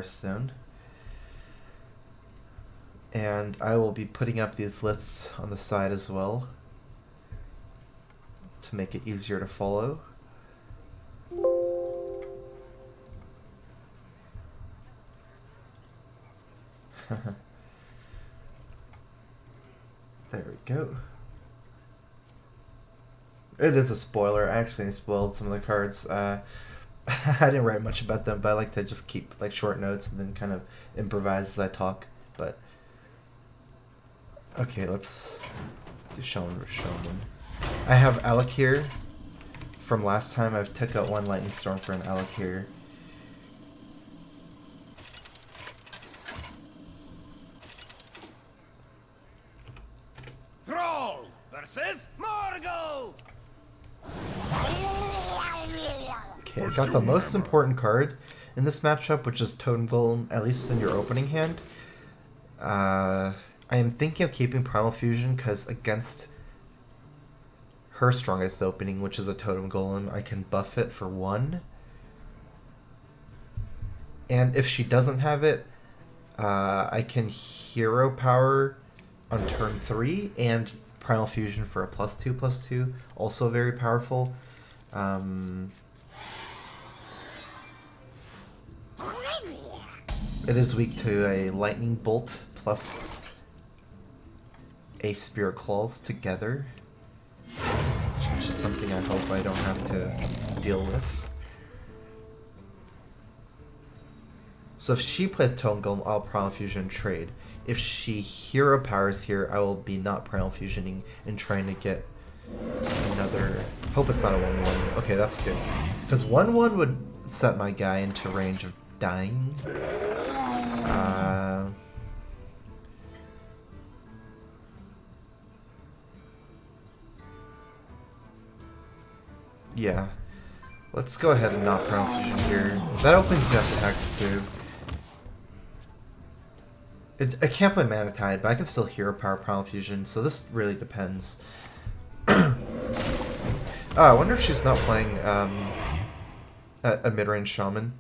Hearthstone. And I will be putting up these lists on the side as well to make it easier to follow. There we go. It is a spoiler. I actually spoiled some of the cards. I didn't write much about them, but I like to just keep like short notes and then kind of improvise as I talk. But okay, let's do Shaman versus Shaman. I have Alec here. From last time, I've took out one Lightning Storm for an Alec here. Thrall versus Morgul. Okay, I got the most important card in this matchup, which is Totem Golem, at least in your opening hand. I am thinking of keeping Primal Fusion because against her strongest opening, which is a Totem Golem, I can buff it for 1. And if she doesn't have it, I can Hero Power on turn 3 and Primal Fusion for a +2/+2, also very powerful. It is weak to a Lightning Bolt plus a Spirit Claws together, which is something I hope I don't have to deal with. So if she plays Totem Golem, I'll Primal Fusion trade. If she Hero Powers here, I will be not Primal Fusioning and trying to get another... Hope it's not a 1/1. Okay, that's good. Because 1/1 would set my guy into range of dying. Yeah. Let's go ahead and not Primal Fusion here. That opens you up to Hex too. I can't play Mana Tide, but I can still Hero Power Primal Fusion, so this really depends. I wonder if she's not playing a mid-range Shaman.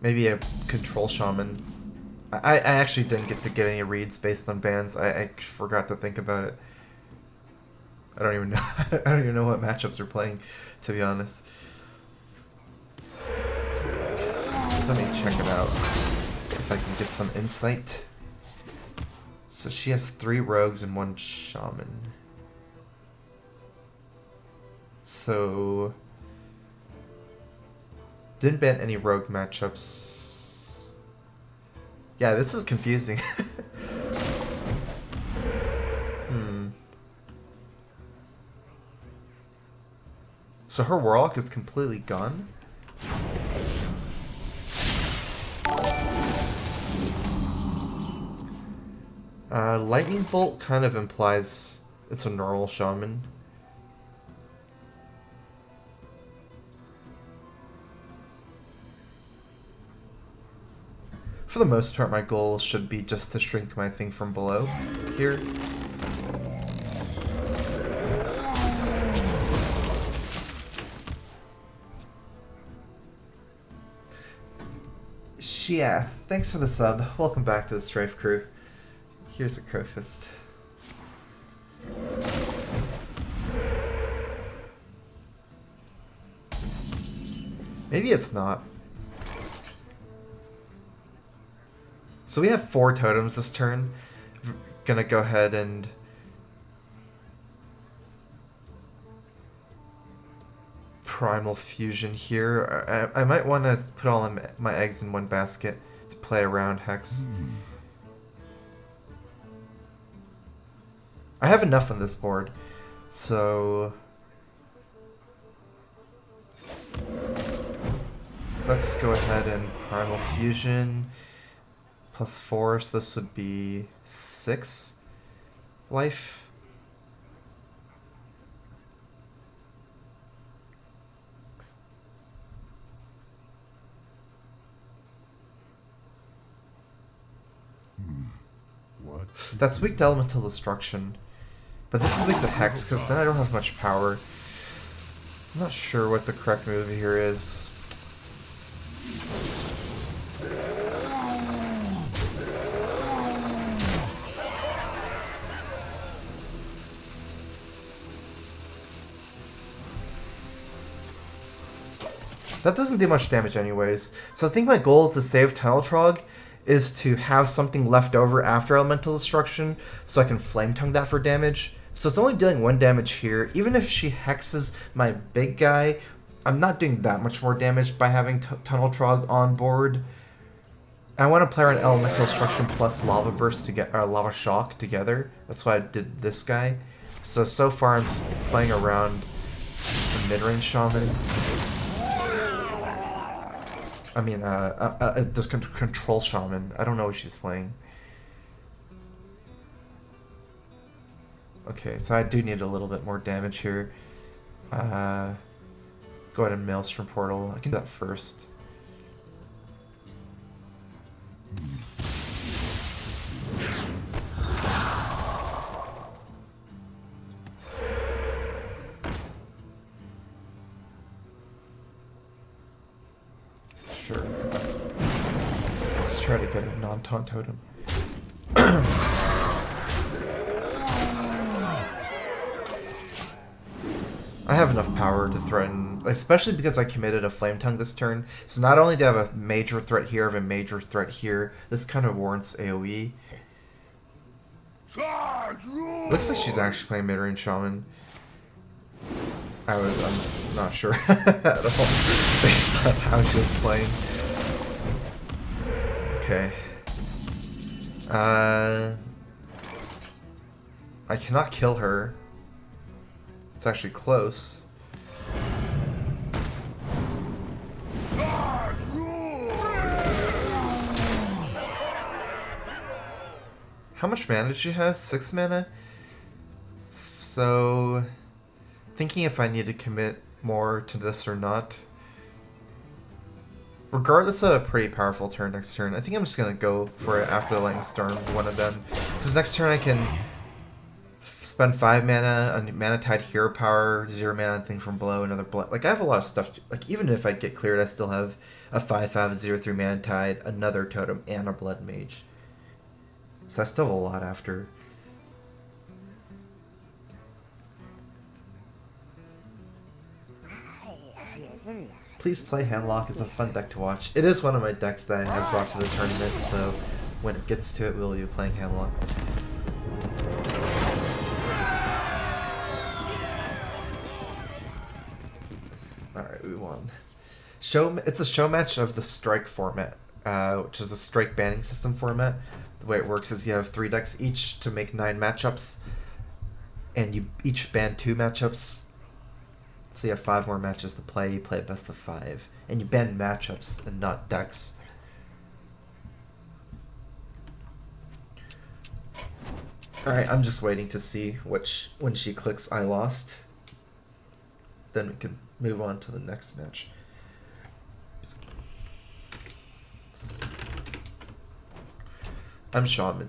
Maybe a Control Shaman. I actually didn't get to get any reads based on bans. I forgot to think about it. I don't even know. I don't even know what matchups are playing, to be honest. Let me check it out. If I can get some insight. So she has 3 rogues and 1 shaman. So didn't ban any rogue matchups. Yeah, this is confusing. So her Warlock is completely gone? Lightning Bolt kind of implies it's a normal Shaman. For the most part, my goal should be just to shrink my thing from below here. Yeah, thanks for the sub. Welcome back to the StrifeCro. Here's a Crowfist. Maybe it's not. So we have 4 totems this turn. Gonna go ahead and Primal Fusion here. I might want to put all my eggs in one basket to play around Hex. I have enough on this board, so let's go ahead and Primal Fusion +4, so this would be 6 life. What? That's weak to Elemental Destruction, but this is weak to Hex because then I don't have much power. I'm not sure what the correct move here is. That doesn't do much damage anyways. So I think my goal to save Tunnel Trog is to have something left over after Elemental Destruction so I can Flame Tongue that for damage. So it's only dealing 1 damage here. Even if she hexes my big guy, I'm not doing that much more damage by having Tunnel Trog on board. I want to play around Elemental Destruction plus Lava Burst to get Lava Shock together. That's why I did this guy. So far I'm playing around the mid-range Shaman. I mean, the Control Shaman. I don't know what she's playing. Okay, so I do need a little bit more damage here. Go ahead and Maelstrom Portal. I can do that first. Sure. Let's try to get a non-taunt totem. I have enough power to threaten, especially because I committed a Flame Tongue this turn. So not only do I have a major threat here, I have a major threat here. This kind of warrants AoE. Looks like she's actually playing mid-range Shaman. I'm just not sure at all based on how she was playing. Okay. I cannot kill her. It's actually close. How much mana did she have? 6 mana? So, thinking if I need to commit more to this or not. Regardless of a pretty powerful turn next turn, I think I'm just going to go for it after the Lightning Storm, one of them. Because next turn I can spend 5 mana on Mana Tide Hero Power, 0 mana thing from below, another blood. Like, I have a lot of stuff. Like, even if I get cleared, I still have a 5/5 0/3 Mana Tide, another Totem, and a Blood Mage. So I still have a lot after. Please play Handlock, it's a fun deck to watch. It is one of my decks that I have brought to the tournament, so when it gets to it, we'll be playing Handlock. Alright, we won. It's a show match of the Strike format, which is a Strike banning system format. The way it works is you have 3 decks each to make 9 matchups, and you each ban 2 matchups. So you have 5 more matches to play. You play a best of 5, and you ban matchups and not decks. All right, I'm just waiting to see when she clicks I lost. Then we can move on to the next match. I'm Shaman.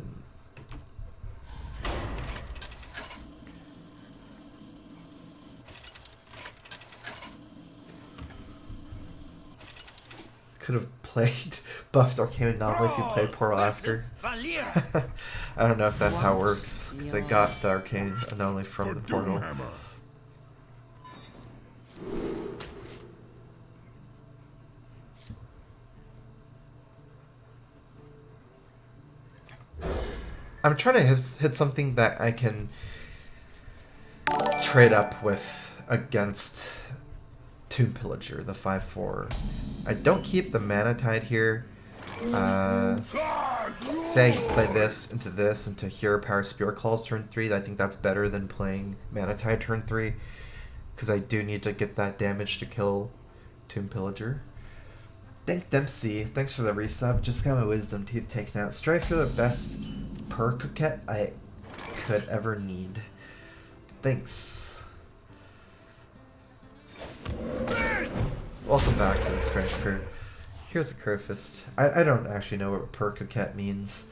Could have played buffed Arcane Anomaly if you played Portal after. I don't know if that's how it works, because I got the Arcane Anomaly from the Portal. I'm trying to hit something that I can trade up with against Tomb Pillager, the 5/4. I don't keep the Mana Tide here. Say I play this into Hero Power Spirit Calls turn 3. I think that's better than playing Mana Tide turn 3, because I do need to get that damage to kill Tomb Pillager. Thank Dempsey. Thanks for the resub. Just got my wisdom teeth taken out. Strive for the best per coquette I could ever need. Thanks. Welcome back to the StrifeCro. Here's a Crowfist. I don't actually know what per coquette means.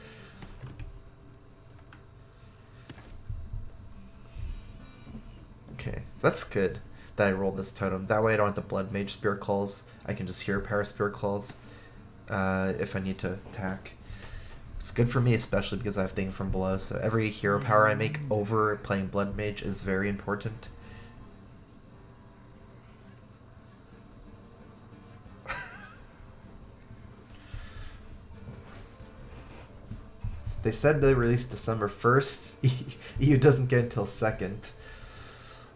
Okay, that's good that I rolled this totem. That way I don't have to Blood Mage Spirit Calls. I can just Hero Power Spirit Calls if I need to attack. It's good for me, especially because I have Thing from Below, so every Hero Power I make over playing Blood Mage is very important. They said they released December 1st. EU doesn't get until 2nd.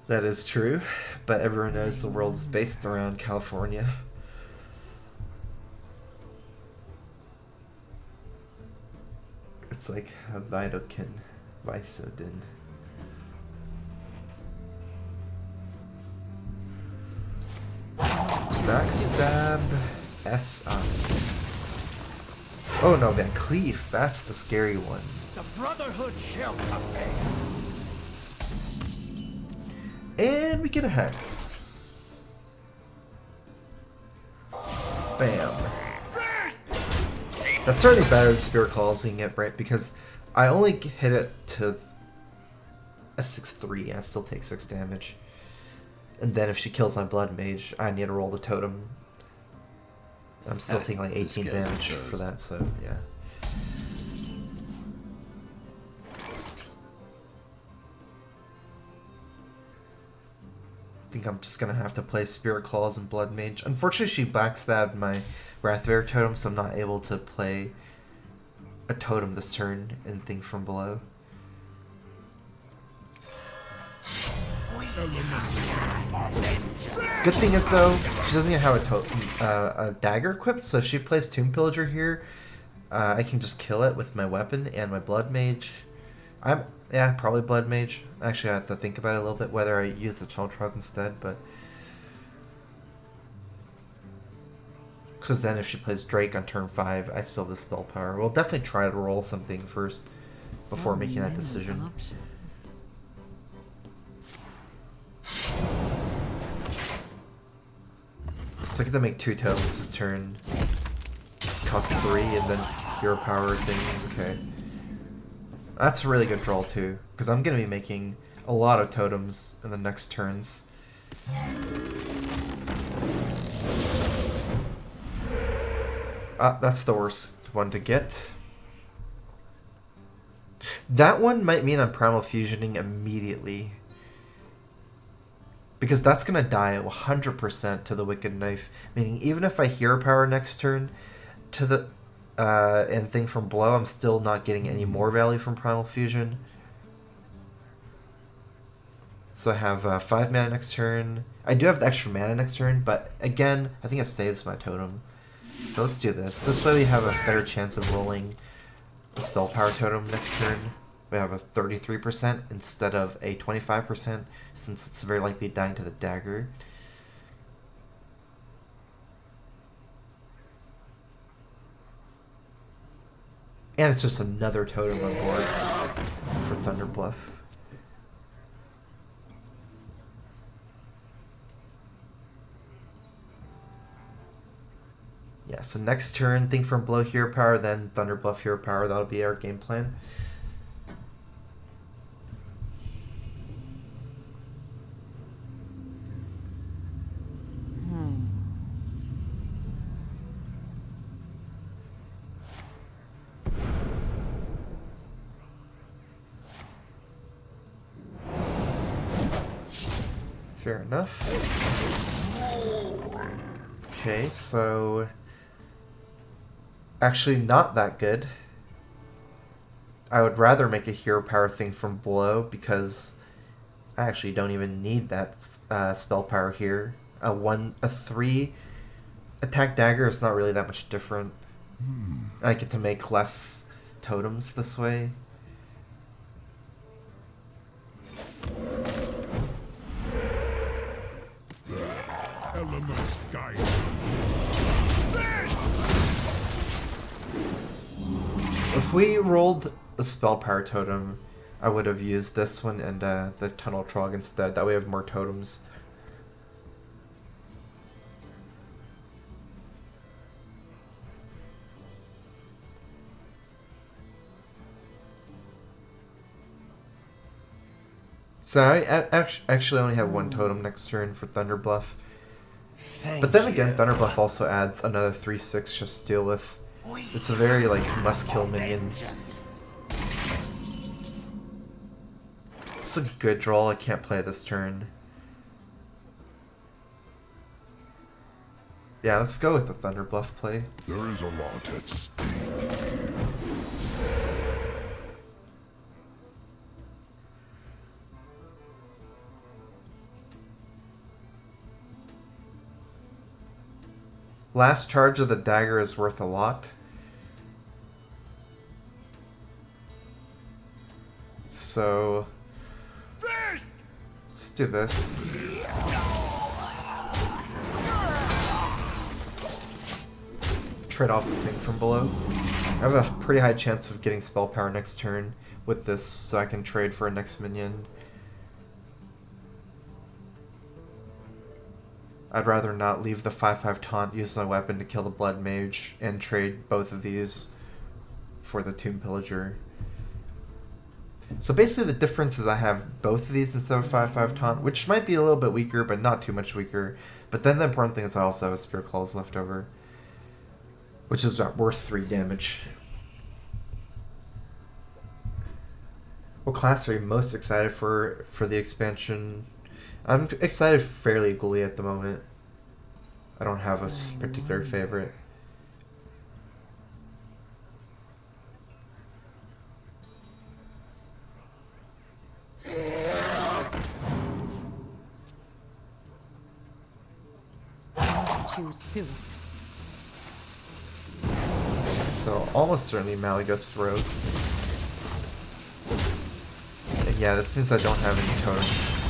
That is true, but everyone knows the world's based around California. It's like Vidokin, Visodin. Backstab, S up. Oh no, Van Cleef, that's the scary one. The Brotherhood shall prevail. And we get a Hex. Bam. That's certainly better than Spirit Clawing it, right? Because I only hit it to a 6-3, I still take 6 damage. And then if she kills my Blood Mage, I need to roll the totem. I'm still taking like 18 damage for that, so yeah. I think I'm just gonna have to play Spirit Claws and Blood Mage. Unfortunately, she backstabbed my Wrathbearer totem, so I'm not able to play a totem this turn and Thing from Below. Good thing is though, she doesn't even have a dagger equipped, so if she plays Tomb Pillager here, I can just kill it with my weapon and my Blood Mage. Yeah, probably Blood Mage. Actually, I have to think about it a little bit whether I use the Tunnel Trog instead, but because then if she plays Drake on turn 5, I still have the spell power. We'll definitely try to roll something first before making that decision. So I get to make 2 totems this turn. Cost 3 and then hero power thing. Okay. That's a really good draw too, because I'm going to be making a lot of totems in the next turns. That's the worst one to get. That one might mean I'm Primal Fusioning immediately. Because that's going to die 100% to the Wicked Knife. Meaning even if I hero power next turn to the and Thing from Below, I'm still not getting any more value from Primal Fusion. So I have 5 mana next turn. I do have the extra mana next turn, but again, I think it saves my totem. So let's do this. This way we have a better chance of rolling a spell power totem next turn. We have a 33% instead of a 25%, since it's very likely dying to the dagger. And it's just another totem on board for Thunder Bluff. Yeah, so next turn, Thing from Below hero power, then Thunder Bluff hero power. That'll be our game plan. Fair enough. Okay, so actually not that good. I would rather make a hero power Thing from Below because I actually don't even need that spell power here. A 3 attack dagger is not really that much different. I get to make less totems this way. Elements guide. If we rolled the spell power totem, I would have used this one and the Tunnel Trog instead. That way we have more totems. So I actually only have 1 totem next turn for Thunder Bluff. But then again, Thunder Bluff also adds another 3/6 just to deal with. It's a very like must-kill minion. It's a good draw. I can't play this turn. Yeah, let's go with the Thunder Bluff play. There is a lot at stake. Last charge of the dagger is worth a lot. So let's do this. Trade off the thing from below. I have a pretty high chance of getting spell power next turn with this, so I can trade for a next minion. I'd rather not leave the 5/5 taunt, use my weapon to kill the Blood Mage, and trade both of these for the Tomb Pillager. So basically the difference is I have both of these instead of 5/5 taunt, which might be a little bit weaker, but not too much weaker. But then the important thing is I also have a Spear Claws left over, which is worth 3 damage. What class are you most excited for the expansion? I'm excited fairly equally at the moment. I don't have a particular favorite. Choose soon. So almost certainly Malagos Rogue. And yeah, this means I don't have any totems.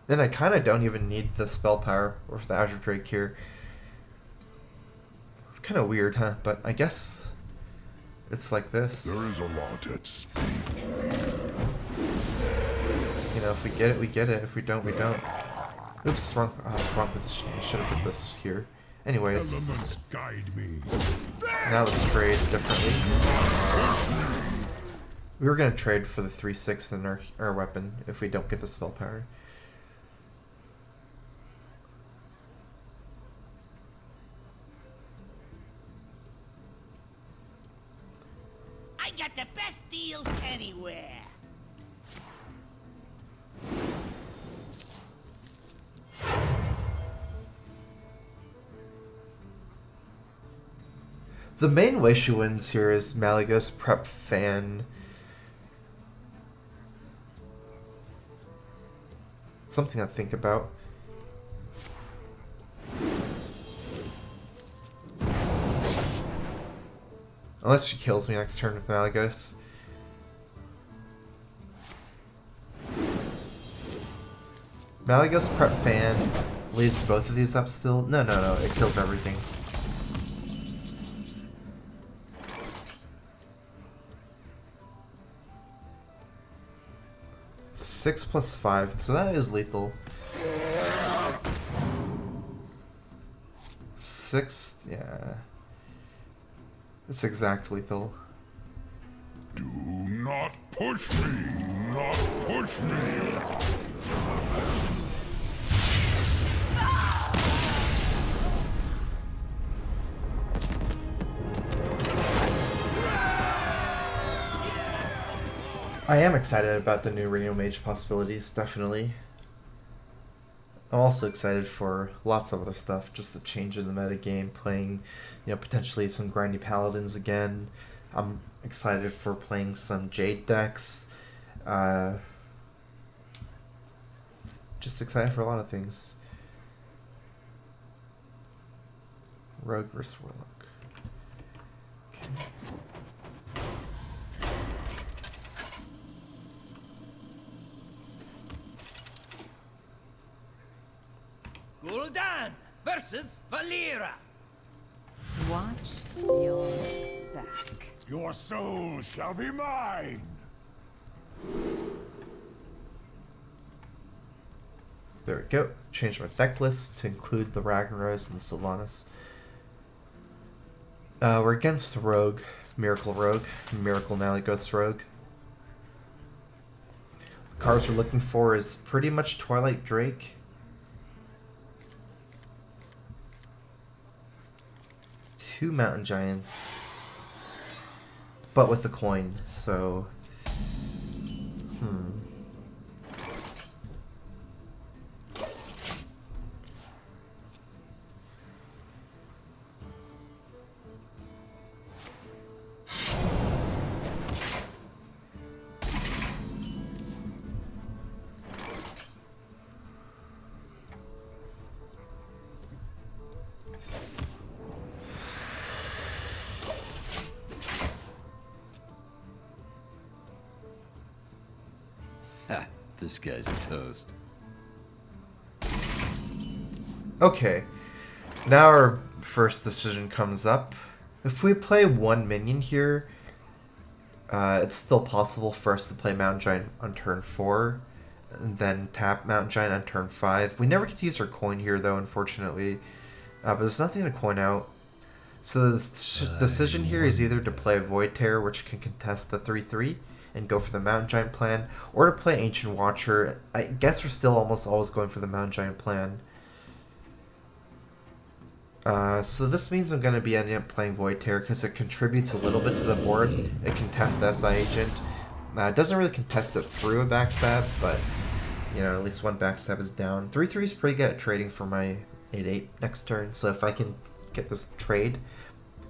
Then I kind of don't even need the spell power or the Azure Drake here. Kind of weird, huh? But I guess it's like this. There is a lot at stake. You know, if we get it, we get it. If we don't, we don't. Oops, wrong position. I should have put this here. Anyways, Elements guide me. now let's trade differently. We were gonna trade for the 3/6 in our weapon if we don't get the spell power. I got the best deals anywhere. The main way she wins here is Malagos Prep Fan. Something to think about. Unless she kills me next turn with Malagos. Malagos Prep Fan leads both of these up still? No, it kills everything. Six plus 5, so that is lethal. 6, yeah. It's exact lethal. Do not push me. Not push me. I am excited about the new Reno Mage possibilities, definitely. I'm also excited for lots of other stuff, just the change in the meta game, playing, potentially some grindy paladins again. I'm excited for playing some Jade decks. Just excited for a lot of things. Rogue versus Warlock. Okay. Gul'dan versus Valera. Watch your back. Your soul shall be mine. There we go. Change my deck list to include the Ragnaros and the Sylvanas. We're against Rogue, Miracle Malagos Rogue. The cards we're looking for is pretty much Twilight Drake. 2 Mountain Giants, but with the coin, so This guy's toast. Okay, now our first decision comes up. If we play one minion here, it's still possible for us to play Mountain Giant on turn 4, and then tap Mountain Giant on turn 5. We never get to use our coin here, though, unfortunately. But there's nothing to coin out. So the decision here is either to play Void Terror, which can contest the 3/3, and go for the Mountain Giant plan, or to play Ancient Watcher. I guess we're still almost always going for the Mountain Giant plan. So this means I'm going to be ending up playing Void Terror because it contributes a little bit to the board. It contests the SI Agent. It doesn't really contest it through a backstab, but you know, at least one backstab is down. 3/3 is pretty good at trading for my 8/8 next turn, so if I can get this trade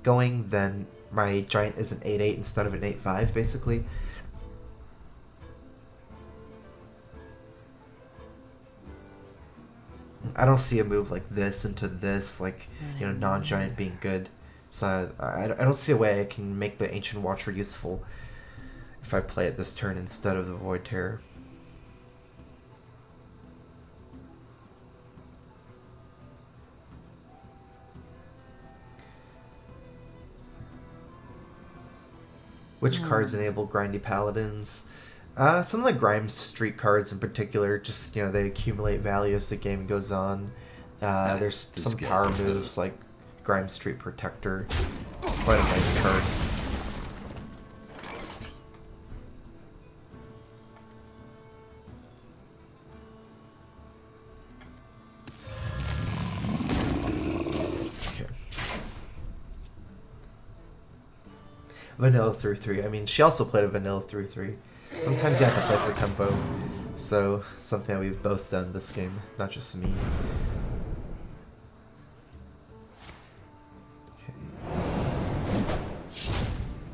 going, then my Giant is an 8/8 instead of an 8/5, basically. I don't see a move like this into this, like, you know, non-Giant being good. So I don't see a way I can make the Ancient Watcher useful if I play it this turn instead of the Void Terror. Which cards enable Grindy Paladins? Some of the Grime Street cards in particular, just, you know, they accumulate value as the game goes on. There's some power moves like Grime Street Protector. Quite a nice card. Vanilla 3/3. I mean, she also played a Vanilla 3/3. Sometimes you have to play for tempo, so something that we've both done this game, not just me. Okay.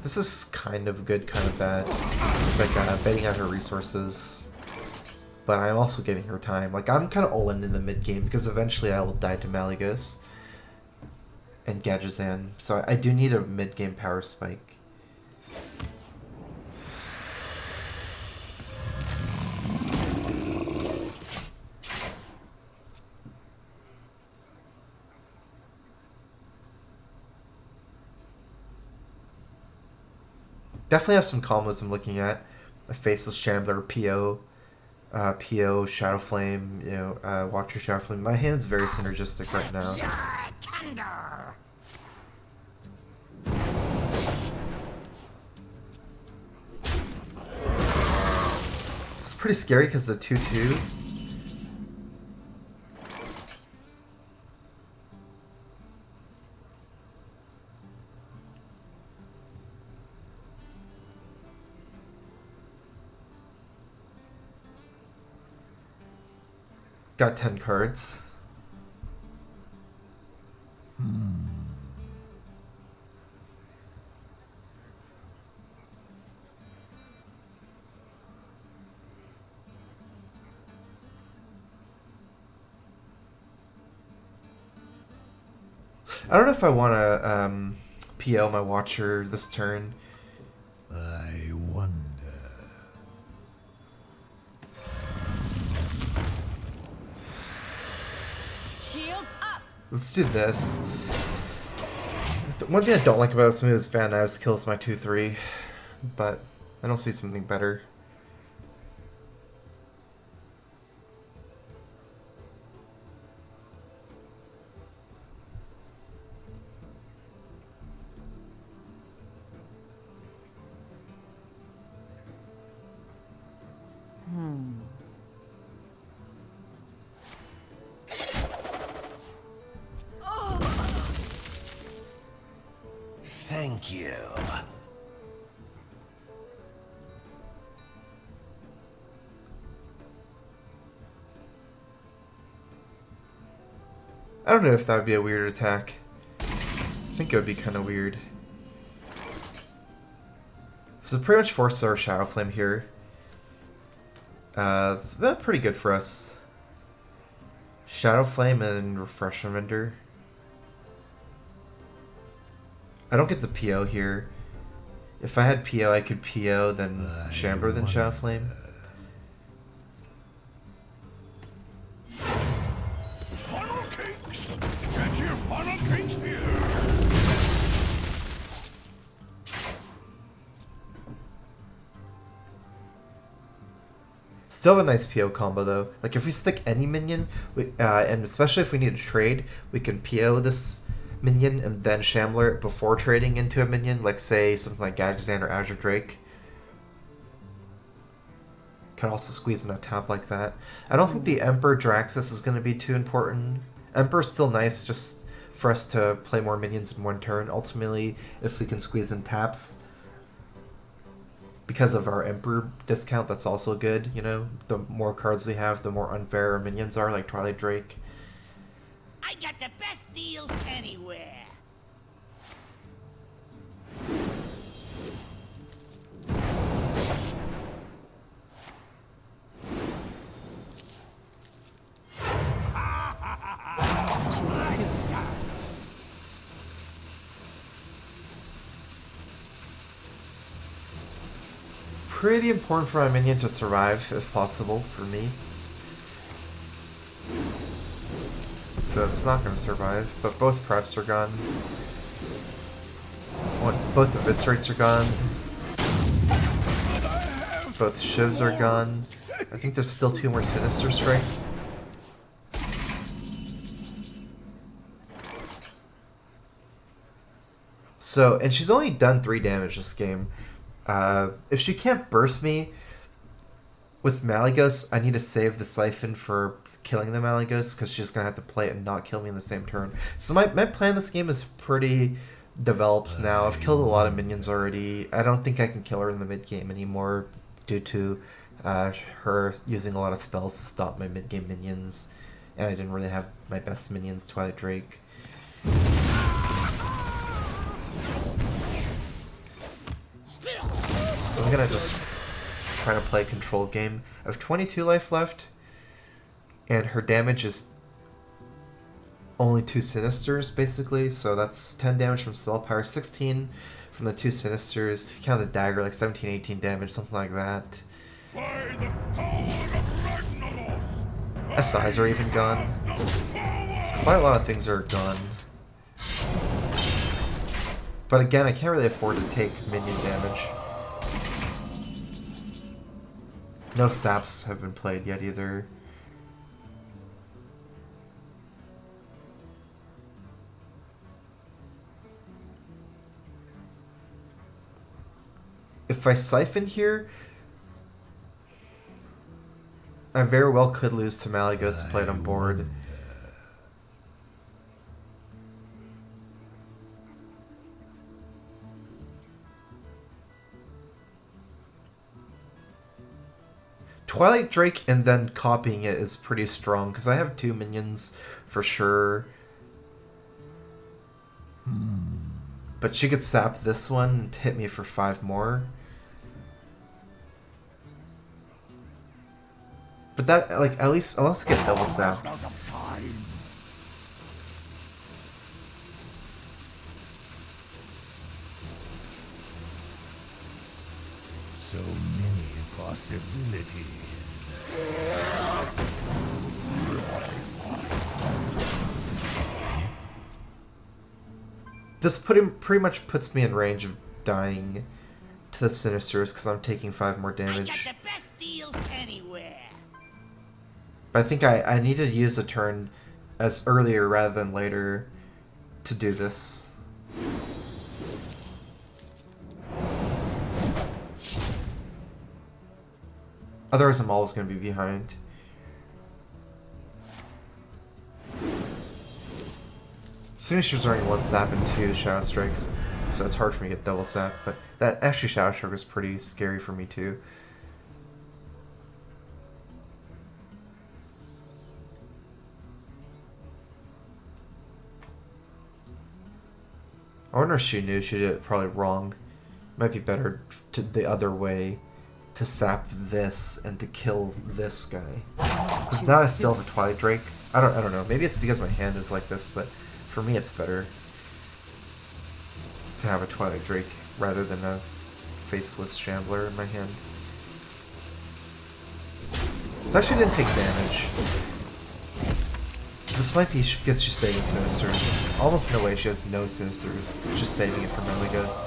This is kind of good, kind of bad. It's like betting on her resources, but I'm also giving her time. Like, I'm kind of all in the mid game because eventually I will die to Malygos and Gadgetzan, so I do need a mid game power spike. Definitely have some combos I'm looking at. A Faceless Shambler, PO, PO, Shadow Flame, you know, Watcher Shadow Flame. My hand's very synergistic right now. It's pretty scary because the 2/2. Got 10 cards. I don't know if I want to PO my Watcher this turn. I wonder. Shields up. Let's do this. One thing I don't like about this move is Van Knives kills my 2/3, but I don't see something better. Thank you. I don't know if that would be a weird attack. I think it would be kind of weird. So pretty much forces our Shadow Flame here. That's pretty good for us. Shadow Flame and Refreshment Vendor. I don't get the PO here. If I had PO, I could PO, then Chamber, then Shadow Flame. Get your funnel cakes here! Still have a nice PO combo though. Like if we stick any minion, and especially if we need to trade, we can PO this minion and then Shambler it before trading into a minion, like say something like Gadgetzan or Azure Drake. Can also squeeze in a tap like that. I don't think the Emperor Draxus is going to be too important. Emperor's still nice just for us to play more minions in one turn. Ultimately, if we can squeeze in taps, because of our Emperor discount, that's also good, you know? The more cards we have, the more unfair our minions are, like Twilight Drake. I got the best deals anywhere. Pretty important for my minion to survive, if possible, for me. So it's not going to survive, but both preps are gone. Both eviscerates are gone. Both shivs are gone. I think there's still 2 more Sinister Strikes. So, and she's only done 3 damage this game. If she can't burst me with Malygos, I need to save the Siphon for killing the Malygos, because she's going to have to play it and not kill me in the same turn. So my plan this game is pretty developed now. I've killed a lot of minions already. I don't think I can kill her in the mid-game anymore due to her using a lot of spells to stop my mid-game minions. And I didn't really have my best minions, Twilight Drake. So I'm gonna just try to play a control game. I have 22 life left, and her damage is only 2 Sinisters, basically, so that's 10 damage from Spell Power, 16 from the 2 Sinisters. If you count the dagger, like 17, 18 damage, something like that. By the power of Ragnaros! SIs are even gone. So quite a lot of things are gone. But again, I can't really afford to take minion damage. No saps have been played yet either. If I siphon here, I very well could lose to Malygos played on board. Twilight Drake and then copying it is pretty strong, because I have 2 minions for sure. But she could sap this one and hit me for 5 more. But that, like, at least, I'll also get double sap. So many possibilities. This pretty much puts me in range of dying to the Sinisters, because I'm taking 5 more I damage. got the best deals anywhere. But I think I need to use the turn as earlier rather than later to do this. Otherwise I'm always going to be behind. Sinisters are only 1 sap and 2 Shadow Strikes, so it's hard for me to get double sap, but that actually Shadow Strike was pretty scary for me too. I wonder if she knew she did it probably wrong. Might be better to the other way, to sap this and to kill this guy. Because now I still have a Twilight Drake. I don't know. Maybe it's because my hand is like this, but for me it's better to have a Twilight Drake rather than a faceless Shambler in my hand. So I actually didn't take damage. This might be because she's saving Sinisters. There's almost no way she has no Sinisters. Just saving it for Meligos.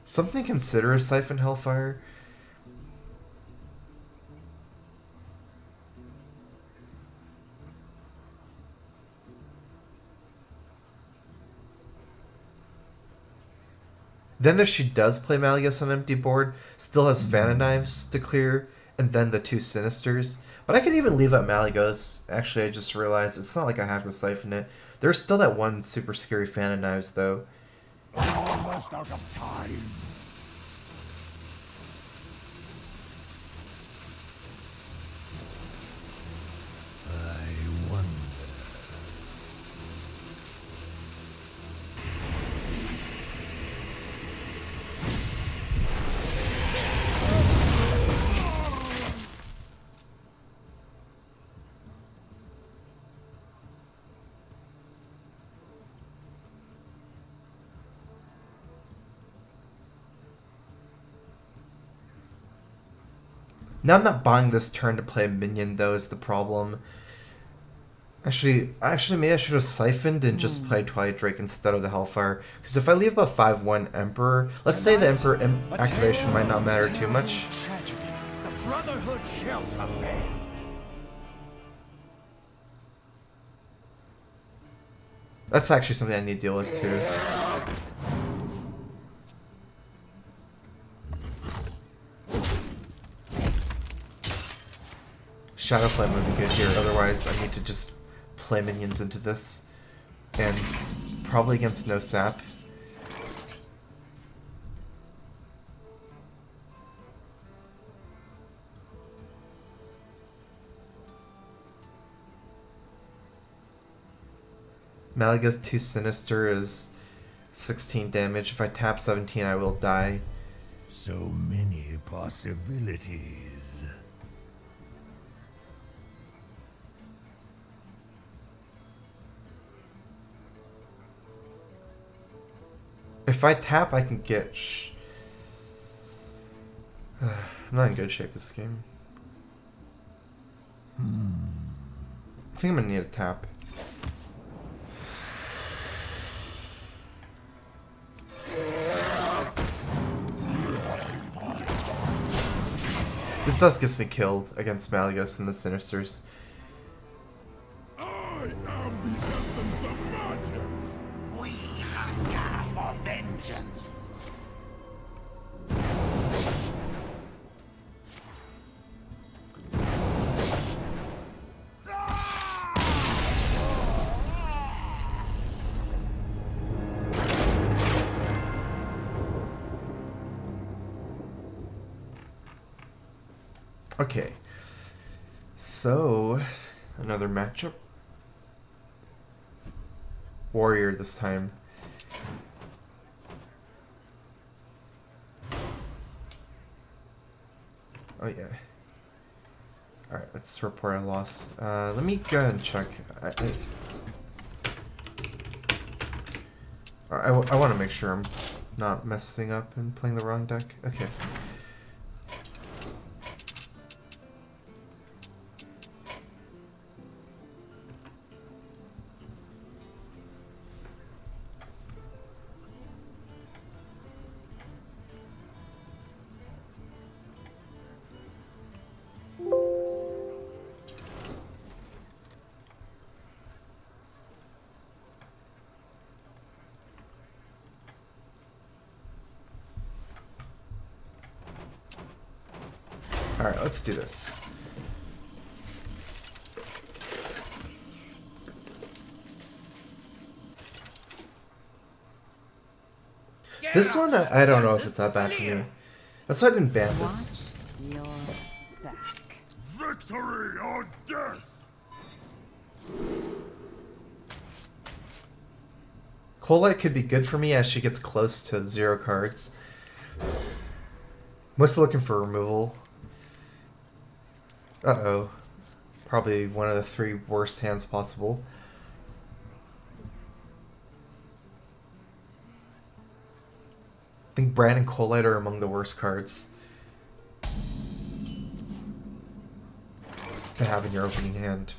Something to consider is Siphon Hellfire. Then if she does play Malleus on empty board, still has Vanna Knives to clear, and then the 2 Sinisters. But I could even leave out Malleus. Actually, I just realized it's not like I have to Siphon it. There's still that one super scary Vanna Knives, though. Almost out of time. I wonder. Now I'm not buying this turn to play a minion, though, is the problem. Actually, maybe I should have siphoned and just played Twilight Drake instead of the Hellfire. Because if I leave a 5/1 Emperor, let's say the Emperor activation might not matter too much. The Brotherhood shall prevail. That's actually something I need to deal with, too. Shadow Flame would be good here, otherwise I need to just play minions into this. And probably against no sap. Malaga's 2 Sinister is 16 damage. If I tap 17, I will die. So many possibilities. If I tap, I can get I'm not in good shape this game. I think I'm gonna need a tap. This does get me killed against Malleus and the Sinisters. I am the essence of magic. We hunger for vengeance. Okay, so another matchup. Warrior this time. Oh yeah. Alright, let's report a loss. Let me go ahead and check. I want to make sure I'm not messing up and playing the wrong deck. Okay. Alright, let's do this. This one, I don't know if it's that bad for me. That's why I didn't ban this. Watch your back. Victory or death. Cold Light could be good for me as she gets close to 0 cards. Mostly looking for removal. Uh-oh. Probably one of the 3 worst hands possible. I think Brand and Colite are among the worst cards to have in your opening hand.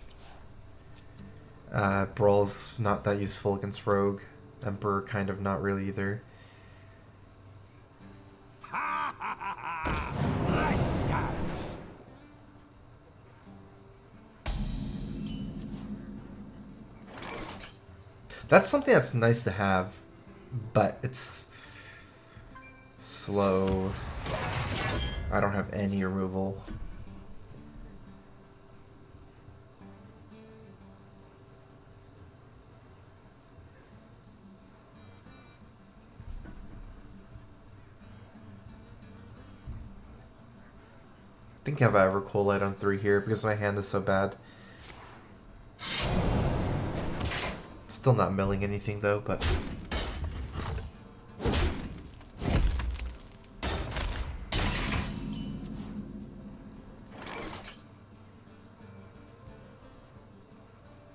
Brawl's not that useful against Rogue. Emperor kind of not really either. Let's dance. That's something that's nice to have, but it's slow. I don't have any removal. I think if I ever Colite on 3 here because my hand is so bad. Still not milling anything though, but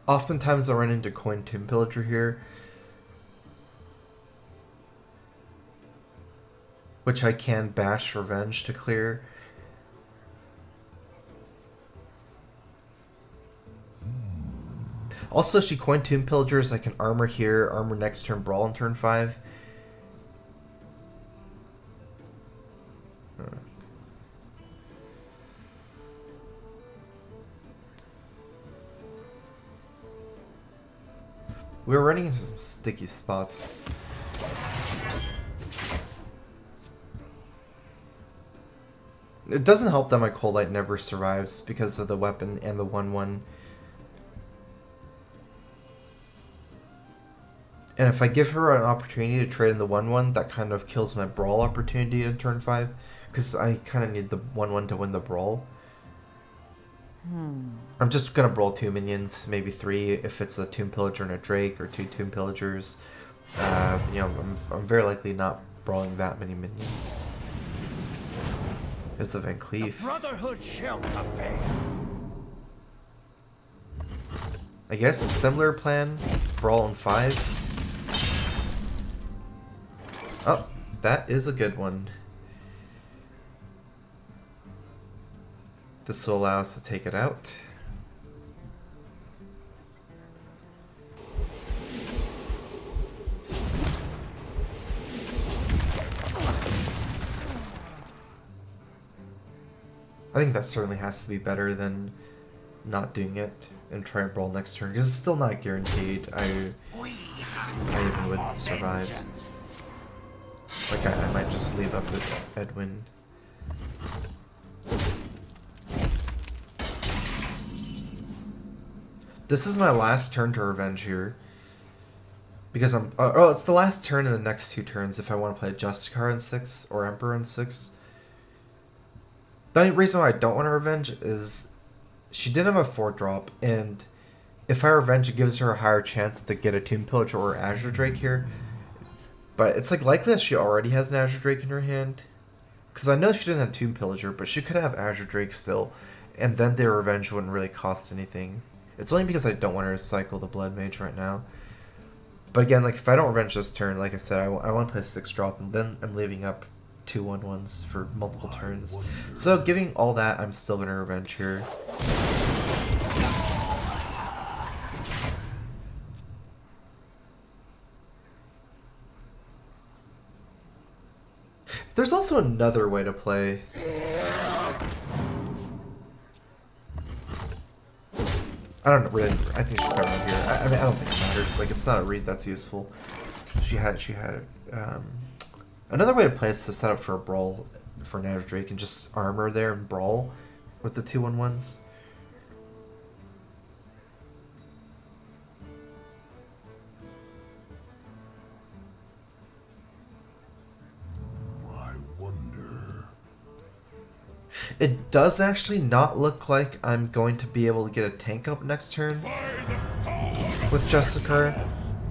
oftentimes I run into Coin Tomb Pillager here, which I can bash Revenge to clear. Also, she Coin Tomb Pillagers, I can armor here, armor next turn, brawl on turn 5. We were running into some sticky spots. It doesn't help that my Colite never survives because of the weapon and the 1/1. And if I give her an opportunity to trade in the 1/1, that kind of kills my brawl opportunity in turn 5. Because I kind of need the 1/1 to win the brawl. I'm just going to brawl 2 minions, maybe 3 if it's a Tomb Pillager and a Drake, or 2 Tomb Pillagers. You know, I'm very likely not brawling that many minions. It's a Van Cleef. Brotherhood shall prevail. I guess similar plan, brawl on 5. Oh, that is a good one. This will allow us to take it out. I think that certainly has to be better than not doing it and try and brawl next turn, because it's still not guaranteed. I even would survive. Like, I might just leave up with Edwin. This is my last turn to Revenge here. Because I'm... oh, it's the last turn in the next 2 turns if I want to play Justicar on 6 or Emperor on 6. The only reason why I don't want to Revenge is she didn't have a 4-drop, and if I Revenge, it gives her a higher chance to get a Tomb Pillager or Azure Drake here. But it's like likely that she already has an Azure Drake in her hand. Because I know she didn't have Tomb Pillager, but she could have Azure Drake still. And then their Revenge wouldn't really cost anything. It's only because I don't want her to cycle the Blood Mage right now. But again, like if I don't Revenge this turn, like I said, I want to play 6-drop, and then I'm leaving up 2 1/1s for multiple turns. So giving all that, I'm still going to Revenge here. There's also another way to play. I don't really. I think she's better here. I mean, I don't think it matters. Like, it's not a read that's useful. She had. Another way to play is to set up for a brawl for an Azure Drake and just armor there and brawl with the 2 1/1s. It does actually not look like I'm going to be able to get a tank up next turn with Justicar,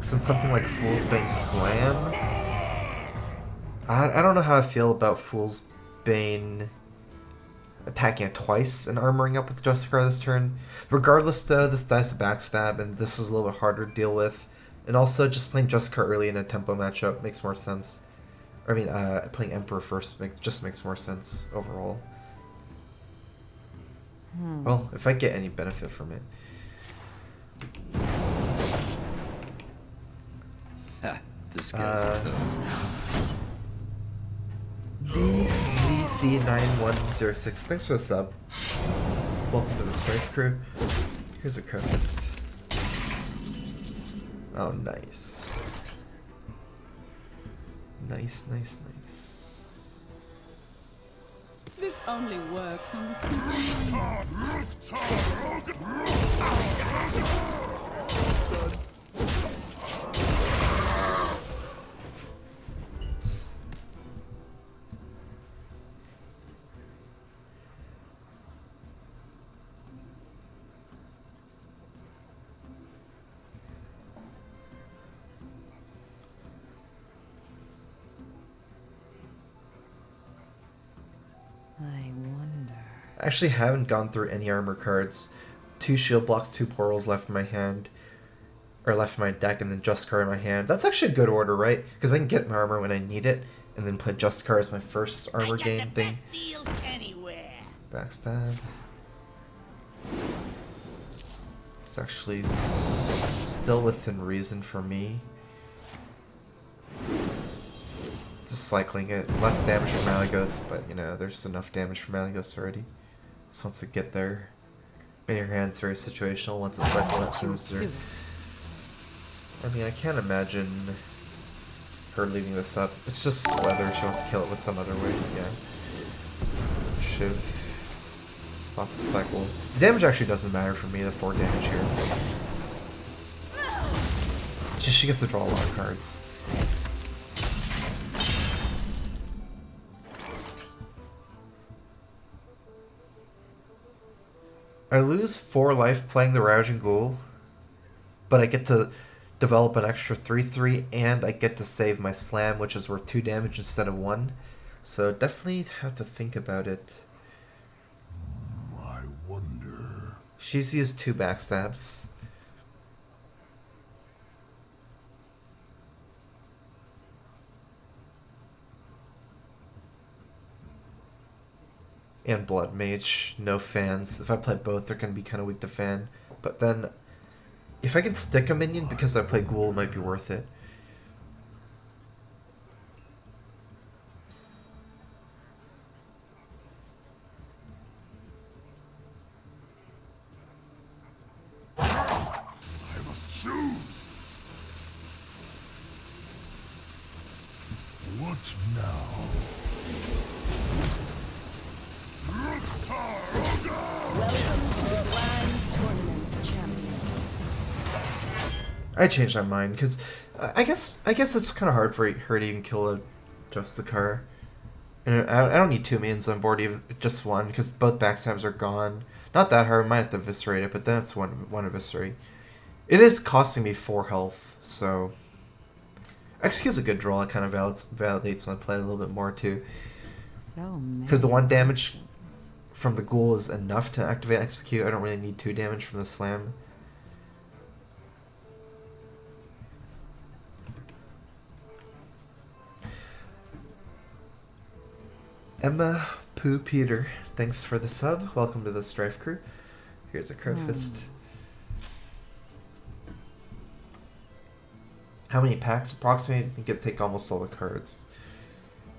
since something like Fool's Bane Slam. I don't know how I feel about Fool's Bane attacking it twice and armoring up with Justicar this turn. Regardless though, this dies to backstab and this is a little bit harder to deal with. And also just playing Justicar early in a tempo matchup makes more sense. I mean, playing Emperor first just makes more sense overall. Well, if I get any benefit from it. Ha, this guy's toast. DZC9106, thanks for the sub. Welcome to the StrifeCro. Here's a Crowfist. Oh, nice. Nice. This only works on the simple. I wonder. I actually haven't gone through any armor cards. 2 shield blocks, 2 portals left in my hand. Or left in my deck, and then Justicar in my hand. That's actually a good order, right? Because I can get my armor when I need it, and then play Justicar as my first armor gain thing. Best deals anywhere. Backstab. It's actually still within reason for me. Just cycling it. Less damage from Malygos, but you know, there's enough damage from Malygos already. Just once it get there. But your hand's very situational once it's cycled up sinister. I mean, I can't imagine her leaving this up. It's just whether she wants to kill it with some other way. Yeah. Shiv. Lots of cycle. The damage actually doesn't matter for me, the 4 damage here. It's just she gets to draw a lot of cards. I lose 4 life playing the Ravaging Ghoul, but I get to develop an extra 3/3 and I get to save my slam, which is worth 2 damage instead of 1. So definitely have to think about it. I wonder. She's used 2 backstabs. And Blood Mage, no fans. If I play both, they're going to be kind of weak to fan. But then, if I can stick a minion because I play Ghoul, it might be worth it. I must choose. What now? I changed my mind because I guess it's kind of hard for her to even kill a Justicar. And I don't need 2 minions on board, even just 1, because both backstabs are gone. Not that hard, I might have to eviscerate it, but then it's one eviscerate. It is costing me 4 health, so Execute's a good draw. It kind of validates when I play it a little bit more too. Because the 1 damage from the Ghoul is enough to activate Execute. I don't really need 2 damage from the Slam. Emma Pooh Peter, thanks for the sub. Welcome to the StrifeCro. Here's a Crowfist. How many packs approximately? I think it'd take almost all the cards.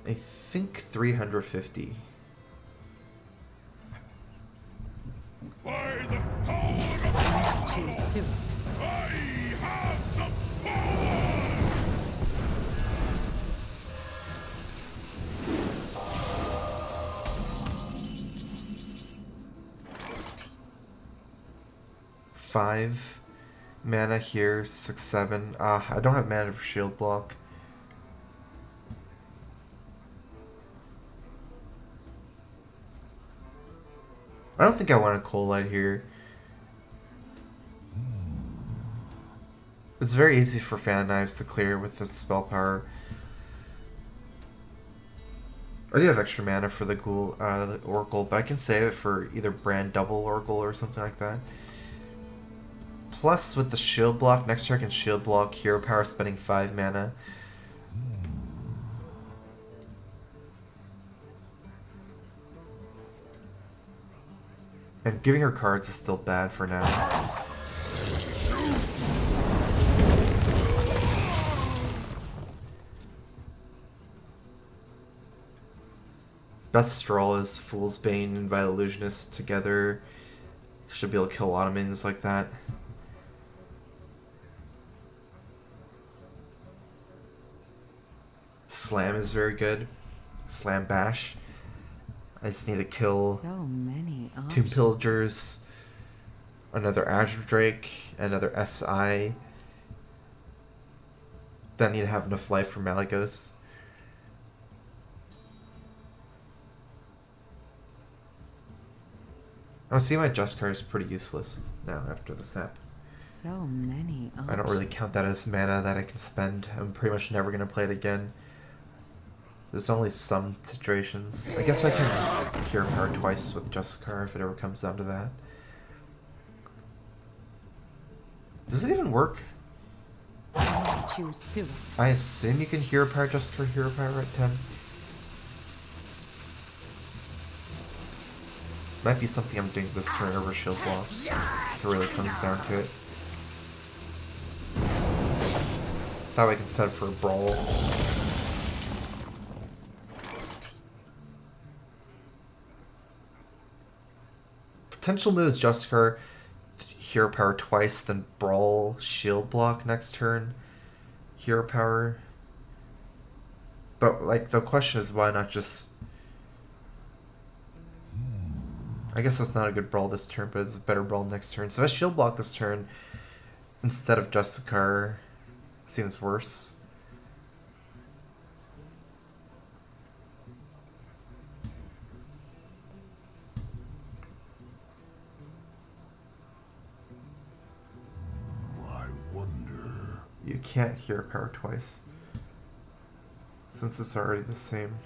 I think 350. By the power of Too soon. I have the power! 5 mana here, 6/7. I don't have mana for shield block. I don't think I want a Cold Light here. It's very easy for Fan Knives to clear with the spell power. I do have extra mana for the ghoul, the Oracle, but I can save it for either brand double Oracle or something like that. Plus, with the shield block, next turn I can shield block hero power, spending 5 mana. And giving her cards is still bad for now. Best Stroll is Fool's Bane and Vile Illusionist together. Should be able to kill a lot of minions like that. Slam is very good. Slam Bash. I just need to kill So many Tomb options. Pillagers, another Azure Drake, another SI. Then I need to have enough life for Malygos. I see my Just card is pretty useless now after the sap. So many options. I don't really count that as mana that I can spend. I'm pretty much never going to play it again. There's only some situations. I guess I can Hero Power twice with Justicar if it ever comes down to that. Does it even work? Choose soon. I assume you can Hero Power Justicar Hero Power at 10. Might be something I'm doing this turn over shield block. If it really comes down to it. That way I can set it for a brawl. Potential moves Justicar, Hero Power twice, then Brawl, Shield Block next turn, Hero Power. But, like, the question is why not just... I guess that's not a good Brawl this turn, but it's a better Brawl next turn. So if I Shield Block this turn, instead of Justicar, seems worse. You can't Hero Power twice, since it's already the same.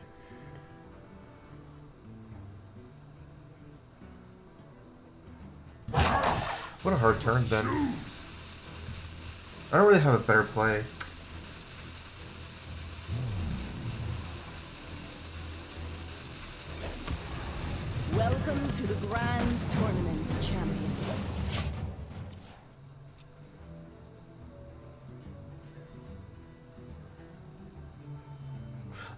What a hard turn then. I don't really have a better play. Welcome to the Grand Tournament, champion.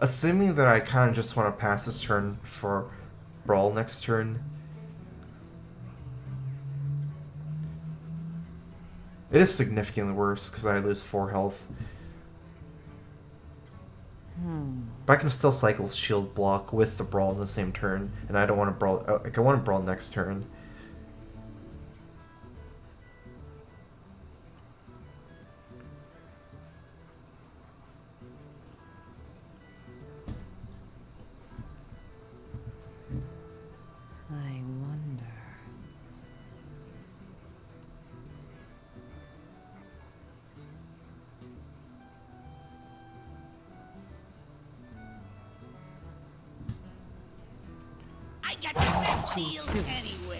Assuming that I kind of just want to pass this turn for Brawl next turn. It is significantly worse because I lose 4 health. But I can still cycle Shield Block with the Brawl in the same turn, and I don't want to Brawl. Like I want to Brawl next turn. I wonder. I got the best deals anywhere.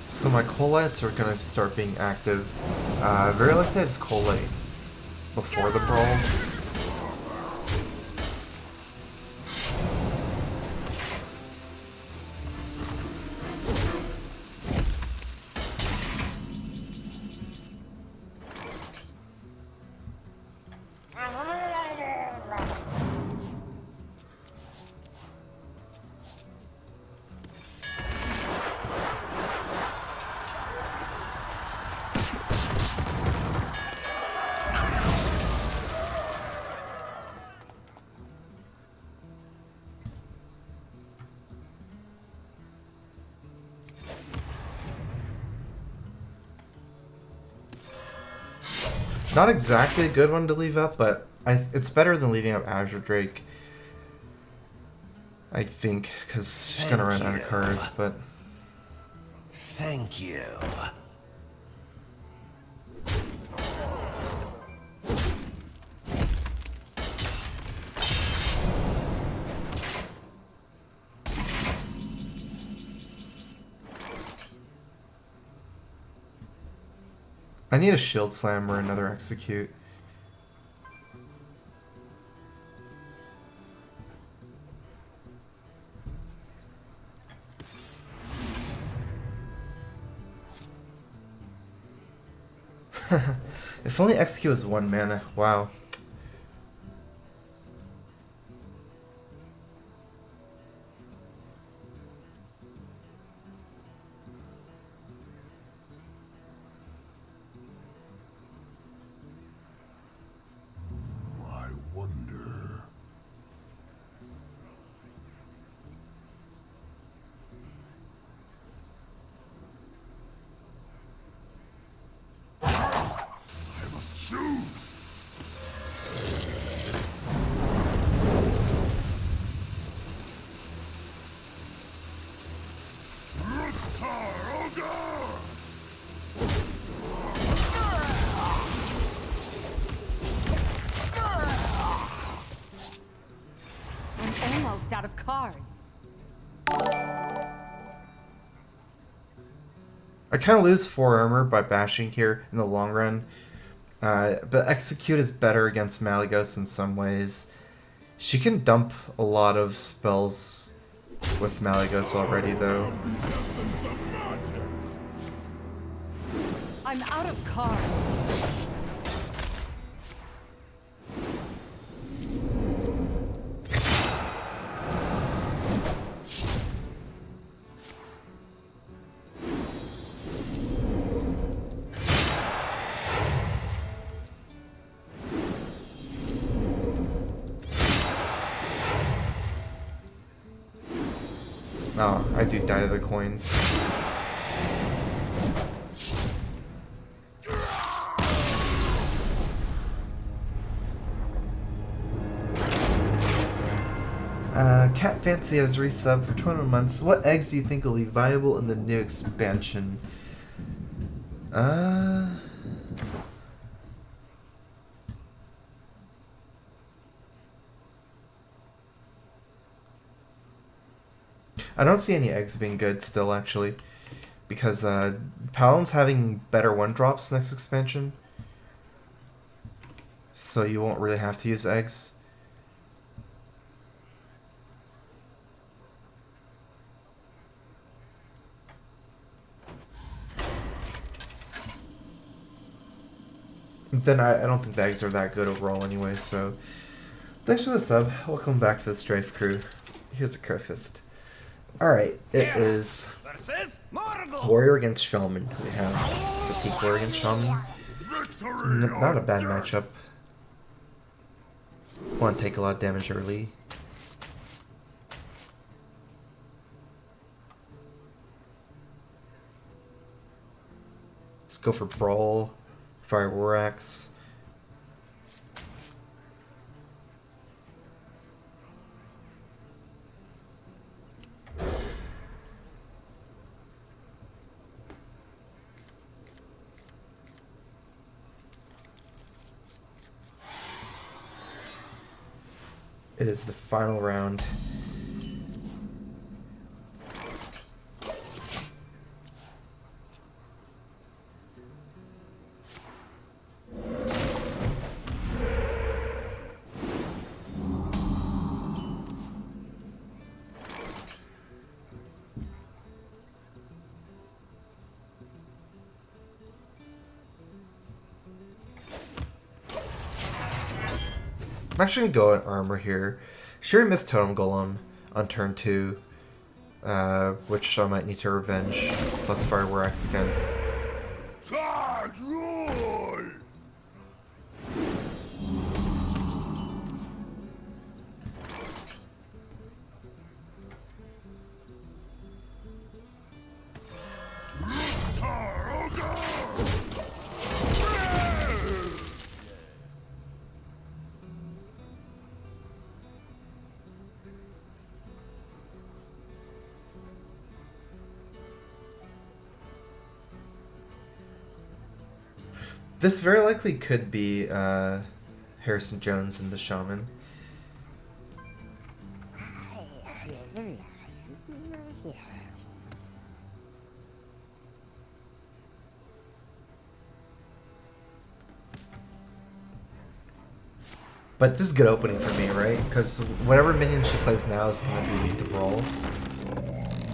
So my Coalites are gonna start being active. Very likely it's Colite before the Brawl. Not exactly a good one to leave up, but it's better than leaving up Azure Drake. I think, because she's gonna run out of cards, but... Thank you. I need a shield slam or another execute. If only execute was 1 mana. Wow. I wonder. I must choose. I'm almost out of cards. I kind of lose 4 armor by bashing here in the long run. But execute is better against Malygos in some ways. She can dump a lot of spells with Malygos already, though. I'm out of cards. Oh, I do die to the coins. Cat Fancy has resubbed for 21 months. What eggs do you think will be viable in the new expansion? I don't see any eggs being good still, actually. Because Paladin's having better 1-drops next expansion. So you won't really have to use eggs. Then I don't think the eggs are that good overall anyway, so... Thanks for the sub. Welcome back to the StrifeCro. Here's a Curfist. Alright, it is Warrior against Shaman. We have Fatigue Warrior against Shaman. Not a bad matchup. Want to take a lot of damage early. Let's go for Brawl. Fire War Axe. It is the final round. I'm actually going to go in armor here. Sure, missed Totem Golem on turn 2, which I might need to revenge, plus Fire War Axe against. This very likely could be Harrison Jones and the Shaman. But this is good opening for me, right? Because whatever minion she plays now is going to be weak to Brawl.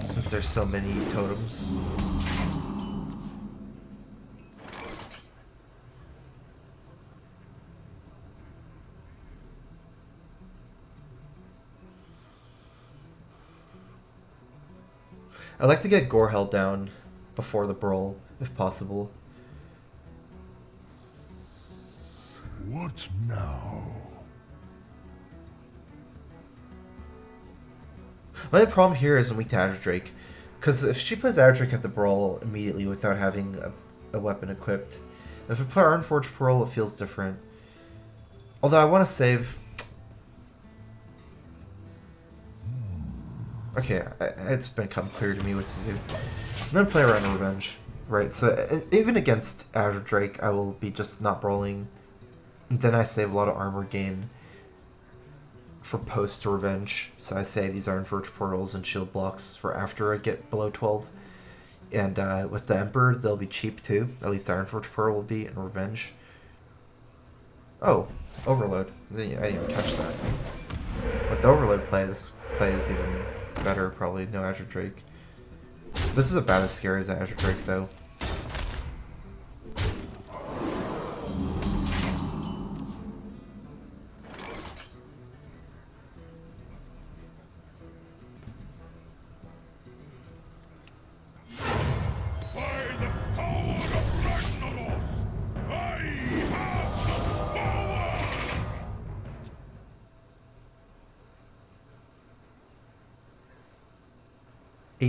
Since there's so many totems. I'd like to get Gorehel down before the Brawl, if possible. What now? My problem here is I'm weak to Azure Drake. Because if she plays Azure Drake at the Brawl immediately without having a weapon equipped, if I play Ironforge Pearl, it feels different. Although I want to save... Okay, it's become clear to me what to do. I'm going to play around Revenge. Right, so even against Azure Drake, I will be just not brawling. And then I save a lot of armor gain for post Revenge. So I save these Ironforge Portals and shield blocks for after I get below 12. And with the Emperor, they'll be cheap too. At least Ironforge Portal will be in Revenge. Oh, Overload. I didn't even catch that. With the Overload play, this play is even better, probably. No Azure Drake. This is about as scary as Azure Drake, though.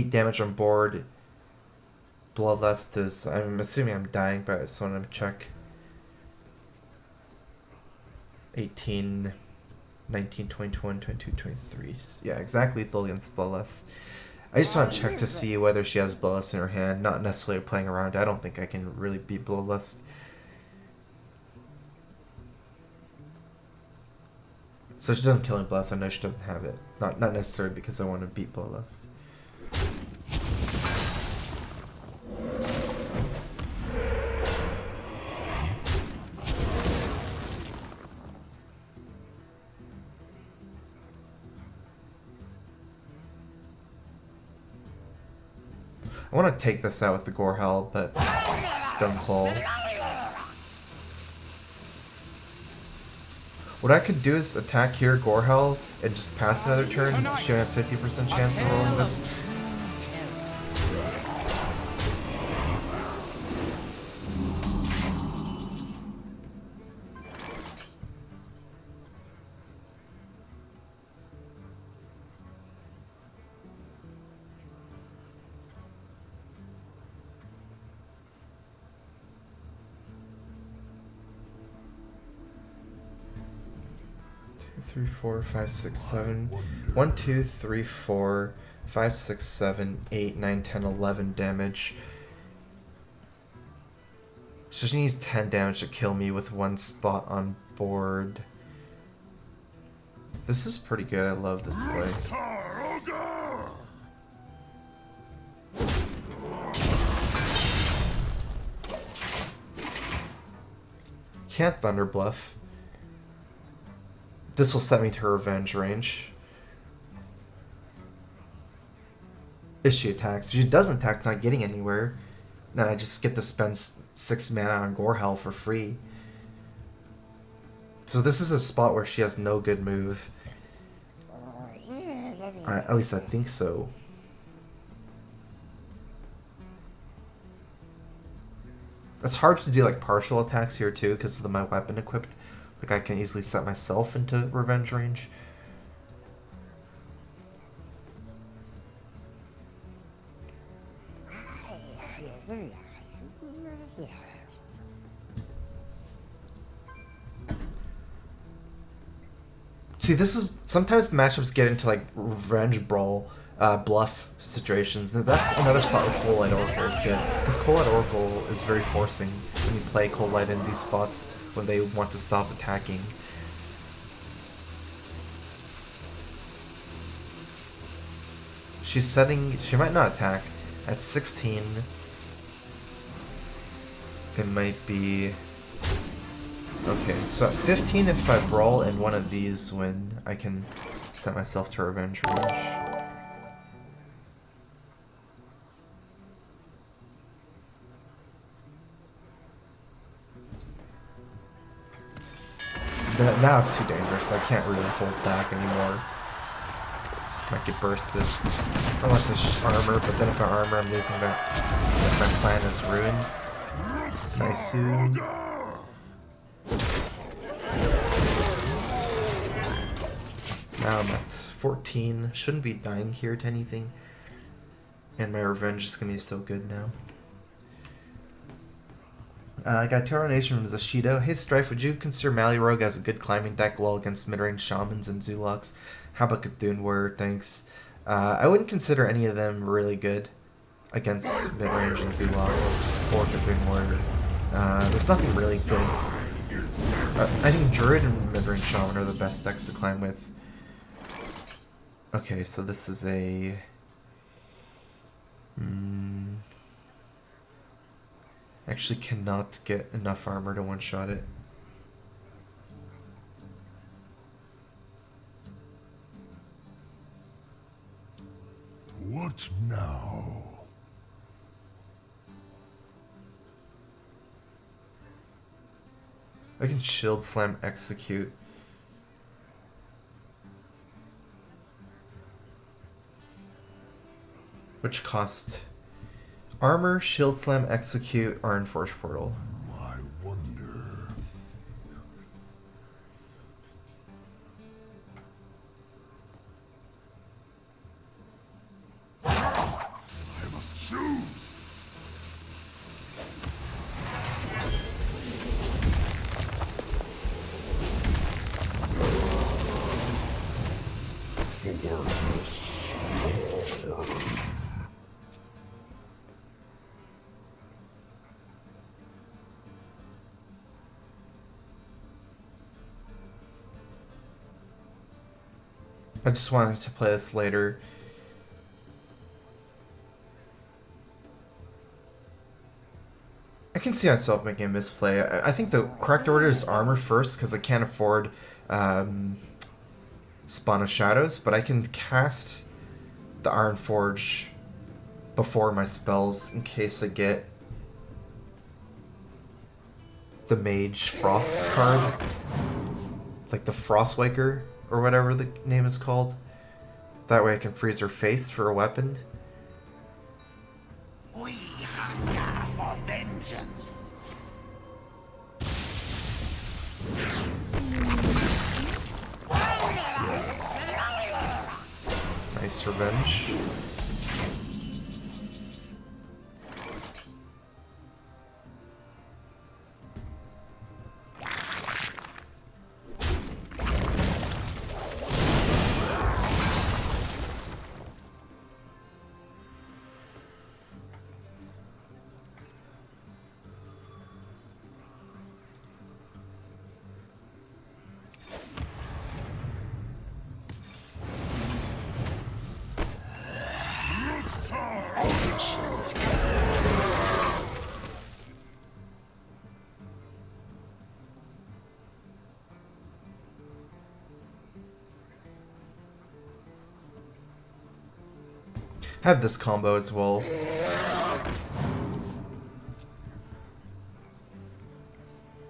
Damage on board. Bloodlust is... I'm assuming I'm dying, but I just want to check. 18, 19, 21, 22, 23. Yeah, exactly lethal against Bloodlust. I just want to check to see whether she has Bloodlust in her hand, not necessarily playing around. I don't think I can really beat Bloodlust. So she doesn't kill me Bloodlust. I know she doesn't have it. Not necessarily because I want to beat Bloodlust. I want to take this out with the Gorehel, but Stone Claw. What I could do is attack here, Gorehel, and just pass another turn. She has 50% chance of rolling this. Three, 4, 5, 6, 7. 1, 2, 3, 4, 5, 6, 7, 8, 9, 10, 11 damage. So she needs 10 damage to kill me with one spot on board. This is pretty good. I love this play. Can't Thunder Bluff. This will set me to her Revenge range. If she attacks. If she doesn't attack, not getting anywhere. Then I just get to spend 6 mana on Gorehel for free. So this is a spot where she has no good move. At least I think so. It's hard to do like partial attacks here too because of my weapon equipped. Like, I can easily set myself into Revenge range. See, this is... Sometimes the matchups get into, like, Revenge Brawl, bluff situations. And that's another spot where Cold Light Oracle is good. Because Cold Light Oracle is very forcing when you play Cold Light in these spots when they want to stop attacking. She's setting... She might not attack. At 16, it might be... Okay, so at 15, if I brawl and one of these win, I can set myself to revenge range. Now it's too dangerous. I can't really hold back anymore. Might get bursted. Unless it's armor, but then if I armor, I'm losing that. If my plan is ruined. Nice. Now I'm at 14. Shouldn't be dying here to anything. And my revenge is gonna be so good now. I got Termination from Zashido. Hey Strife, would you consider Mally Rogue as a good climbing deck well against mid-range Shamans and Zulaks? How about Cthulhu Warrior? Thanks. I wouldn't consider any of them really good against mid-range and Zulak or Cthulhu Warrior. There's nothing really good. I think Druid and mid-range Shaman are the best decks to climb with. Okay, so this is a... Actually cannot get enough armor to one-shot it. What now? I can Shield Slam Execute. Which cost armor, Shield Slam, Execute, or Enforce Portal. I wonder. I must choose. I just wanted to play this later. I can see myself making a misplay. I think the correct order is armor first because I can't afford Spawn of Shadows, but I can cast the Iron Forge before my spells in case I get the Mage Frost card, like the Frostwaker or whatever the name is called. That way I can freeze her face for a weapon. We hunger for vengeance. Nice revenge. Have this combo as well.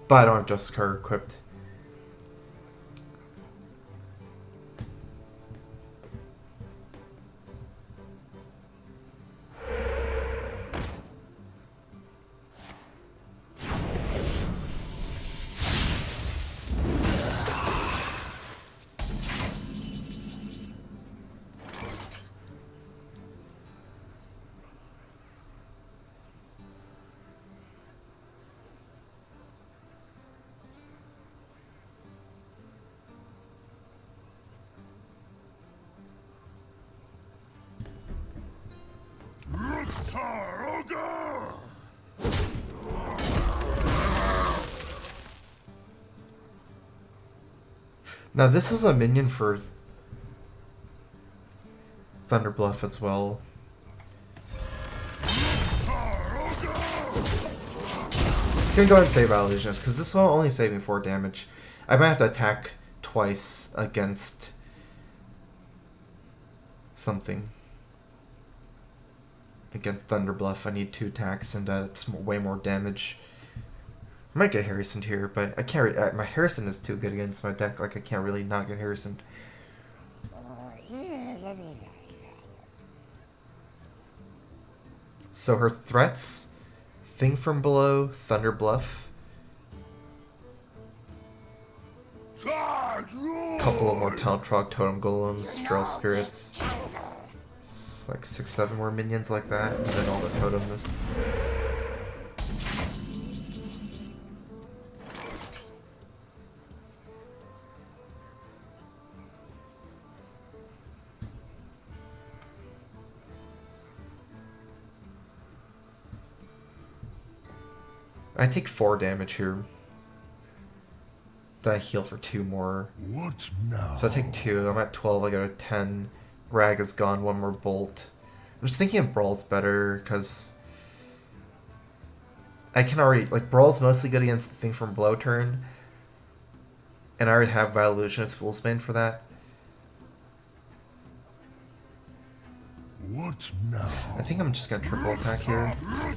But I don't have Justice Card equipped. Now this is a minion for Thunderbluff as well. Gonna go ahead and save Illusionist, because this will only save me 4 damage. I might have to attack twice against something. Against Thunderbluff, I need 2 attacks, and it's way more damage. I might get Harrisoned here, but I can't. My Harrison is too good against my deck. Like, I can't really not get Harrisoned. So her threats: Thing from Below, Thunderbluff. Couple of more Taltrog Totem Golems, Drill Spirits. It's like 6-7 more minions like that, and then all the totems. I take 4 damage here. Then I heal for 2 more. What now? So I take 2. I'm at 12. I go to 10. Rag is gone. 1 more bolt. I'm just thinking of Brawl's better because I can already, like, Brawl's mostly good against the Thing from Below turn, and I already have Vile Illusionist Fool's Bane for that. What now? I think I'm just gonna triple attack here. I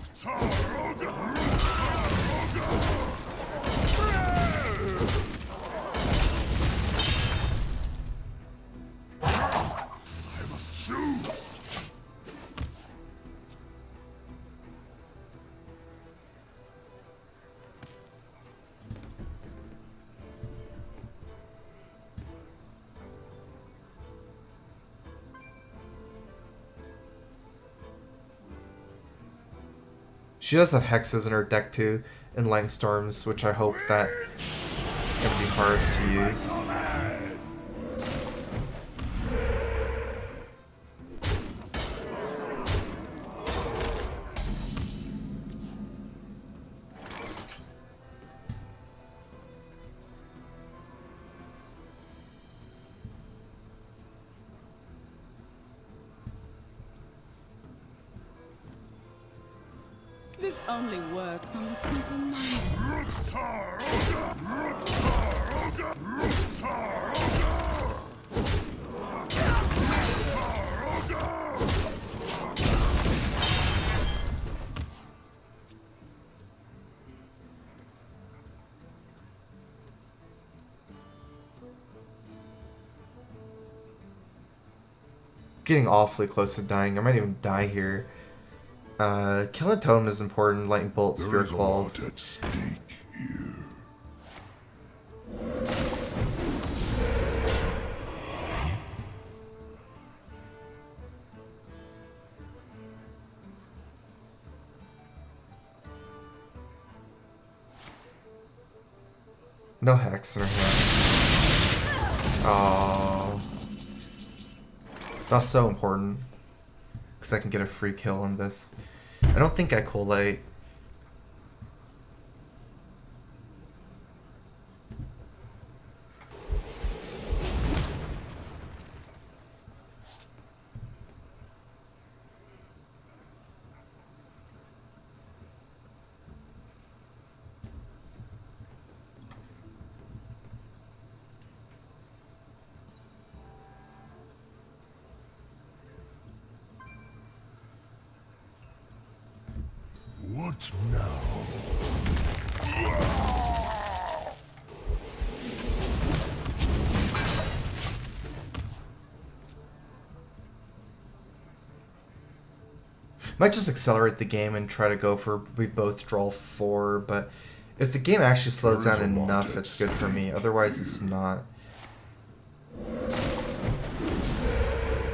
must choose. She does have Hexes in her deck too, and Lightning Storms, which I hope that it's gonna be hard to use. This only works on the simple mind. Getting awfully close to dying. I might even die here. Killing Totem is important. Lightning Bolt, Spirit There is a lot Claws. at stake here. No Hex in her hand. Oh, that's so important. Because I can get a free kill on this. I don't think I collate. What now? Might just accelerate the game and try to go for we both draw 4, but if the game actually slows down enough, it's good for me. Otherwise, it's not.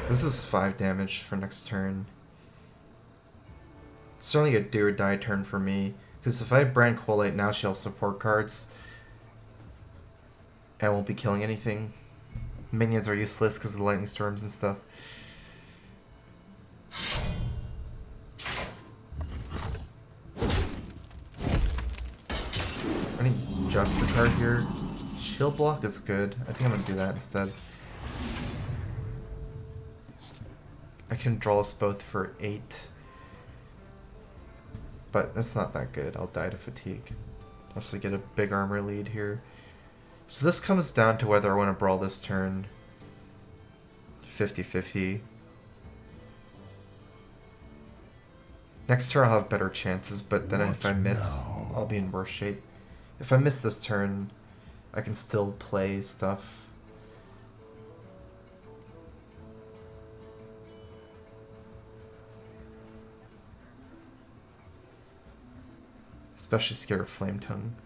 This is 5 damage for next turn. Certainly a do or die turn for me, because if I brand Collate now, she'll have support cards. And I won't be killing anything. Minions are useless because of the lightning storms and stuff. I need just a card here. Shield block is good. I think I'm gonna do that instead. I can draw us both for 8. But that's not that good. I'll die to fatigue. Obviously get a big armor lead here. So this comes down to whether I want to brawl this turn. 50-50. Next turn I'll have better chances, but then if I miss, I'll be in worse shape. If I miss this turn, I can still play stuff. Especially scared of Flame Tongue.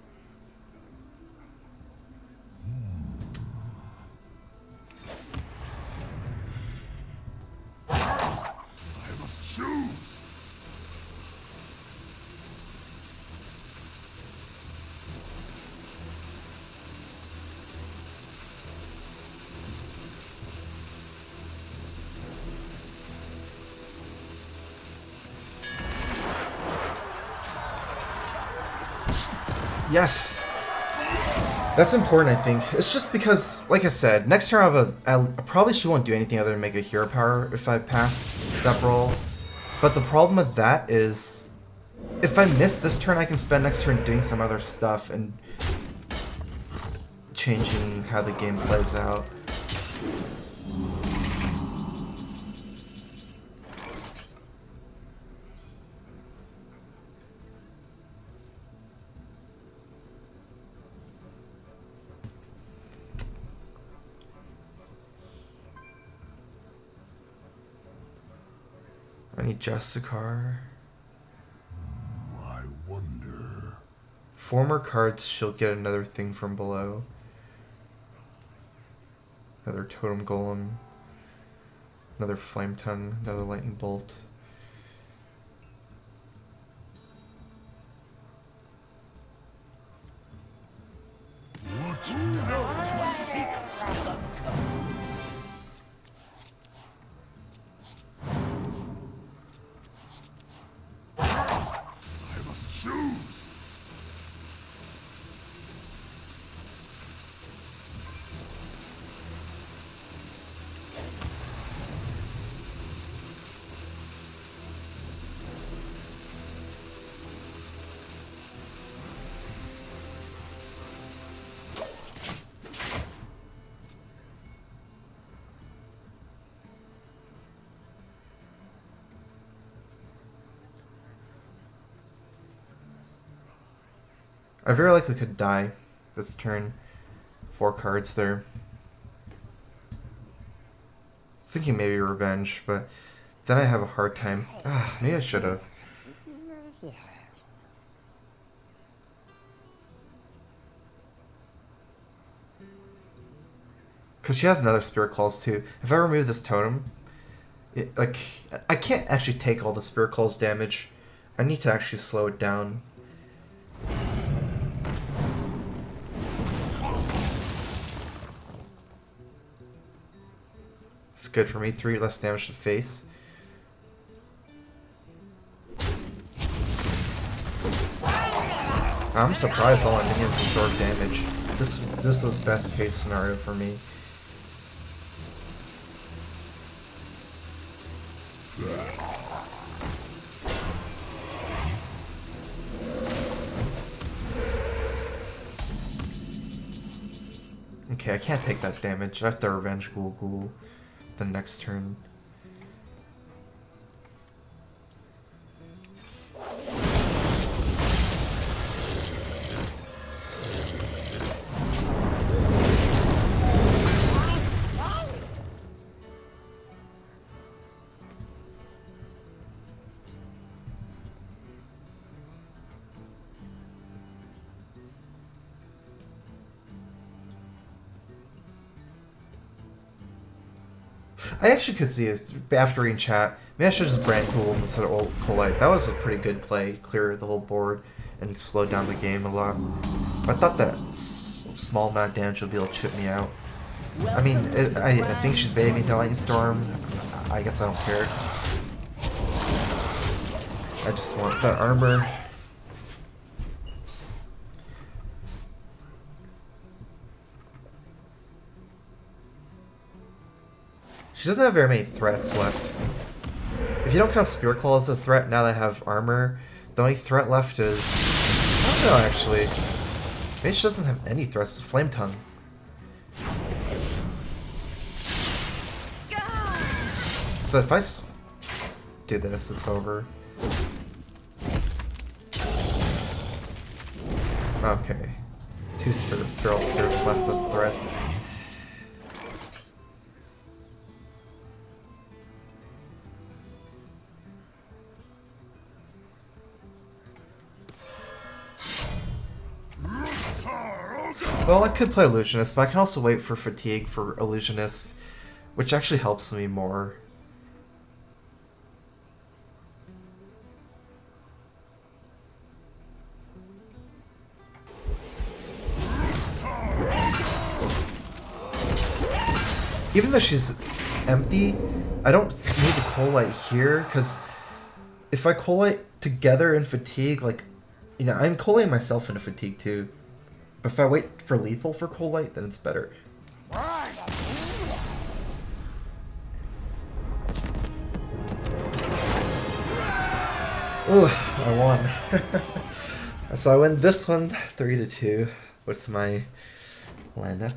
I must choose. Yes! That's important, I think. It's just because, like I said, next turn I probably she won't do anything other than make a hero power if I pass that roll. But the problem with that is, if I miss this turn, I can spend next turn doing some other stuff and changing how the game plays out. I need Justicar. I wonder. Former cards, she'll get another thing from below. Another Totem Golem. Another Flame Tongue. Another Lightning Bolt. What now? My secrets will uncover. I must choose. I very likely could die this turn. 4 cards there. Thinking maybe revenge, but then I have a hard time. Maybe I should have. Because she has another Spirit Calls too. If I remove this totem, I can't actually take all the Spirit Calls damage. I need to actually slow it down. It's good for me. 3 less damage to face. I'm surprised all my minions absorb damage. This is best case scenario for me. Okay, I can't take that damage. I have to revenge Ghoul the next turn. I actually could see it after reading chat. Maybe I should just brand Ghoul instead of Old Colite. That was a pretty good play. Clear the whole board and slow down the game a lot. I thought that small amount of damage would be able to chip me out. I mean, I think she's baiting me to Lightning Storm. I guess I don't care. I just want that armor. She doesn't have very many threats left. If you don't count Spirit Claw as a threat, now that I have armor, the only threat left is No, actually. Mage doesn't have any threats to Flame Tongue. So if I do this, it's over. Okay. 2 Feral Spirits left as threats. Well, I could play Illusionist, but I can also wait for Fatigue for Illusionist, which actually helps me more. Even though she's empty, I don't need to Coalite here, because if I Coalite together in Fatigue, like, you know, I'm Coalating myself into Fatigue too. But if I wait for lethal for Coalite, then it's better. Ooh, I won. So I win this one 3-2 with my lineup.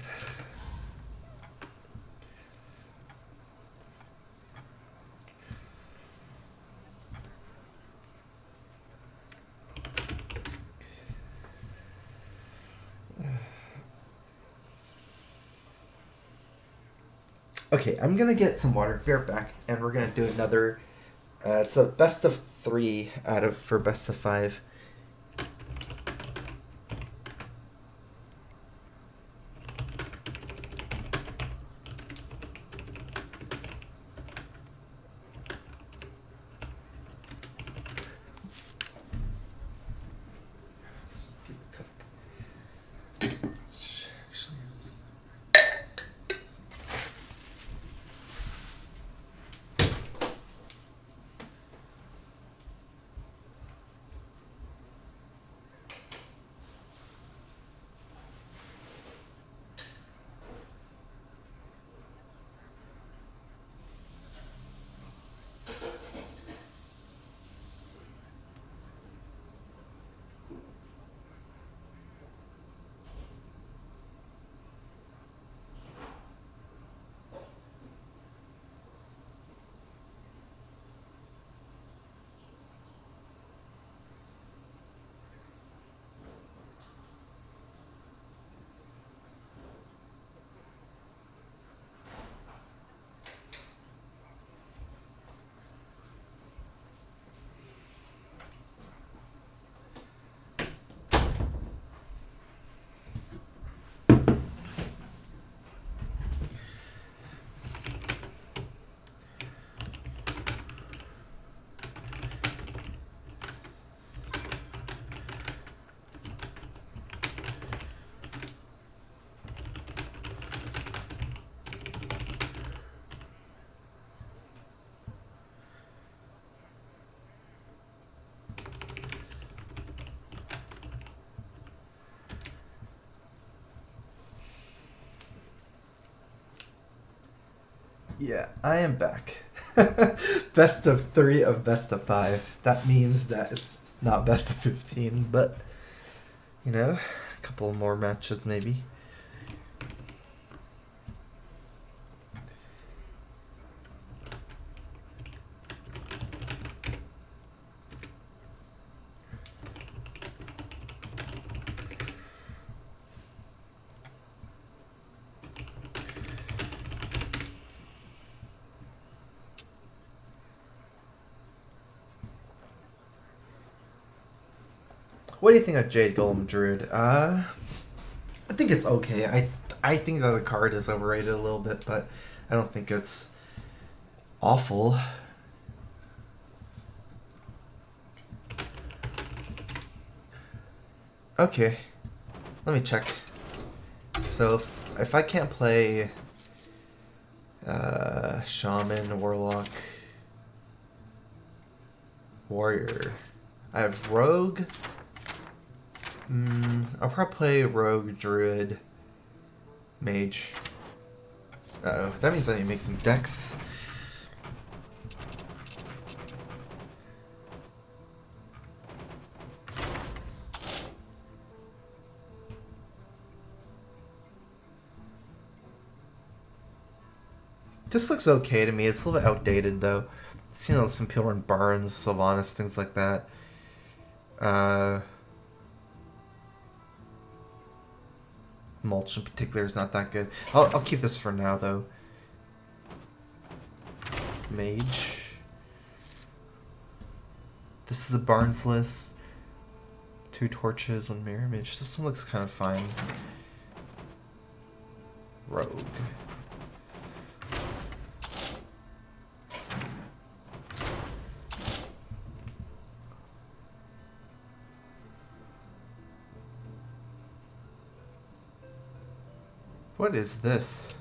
Okay, I'm gonna get some water, be right back, and we're gonna do another. It's a best of 3 for best of 5. Yeah, I am back. Best of 3 of best of 5. That means that it's not best of 15, but, you know, a couple more matches maybe. What do you think of Jade Golem Druid? I think it's okay. I think that the card is overrated a little bit, but I don't think it's awful. Okay, let me check. So if I can't play Shaman, Warlock, Warrior, I have Rogue. I'll probably play Rogue, Druid, Mage. Uh-oh, that means I need to make some decks. This looks okay to me. It's a little bit outdated though. It's, you know, some people run Barnes, Sylvanas, things like that. Mulch in particular is not that good. I'll keep this for now though. Mage. This is a Barnes list. 2 torches, 1 mirror mage. This one looks kind of fine. Rogue. What is this?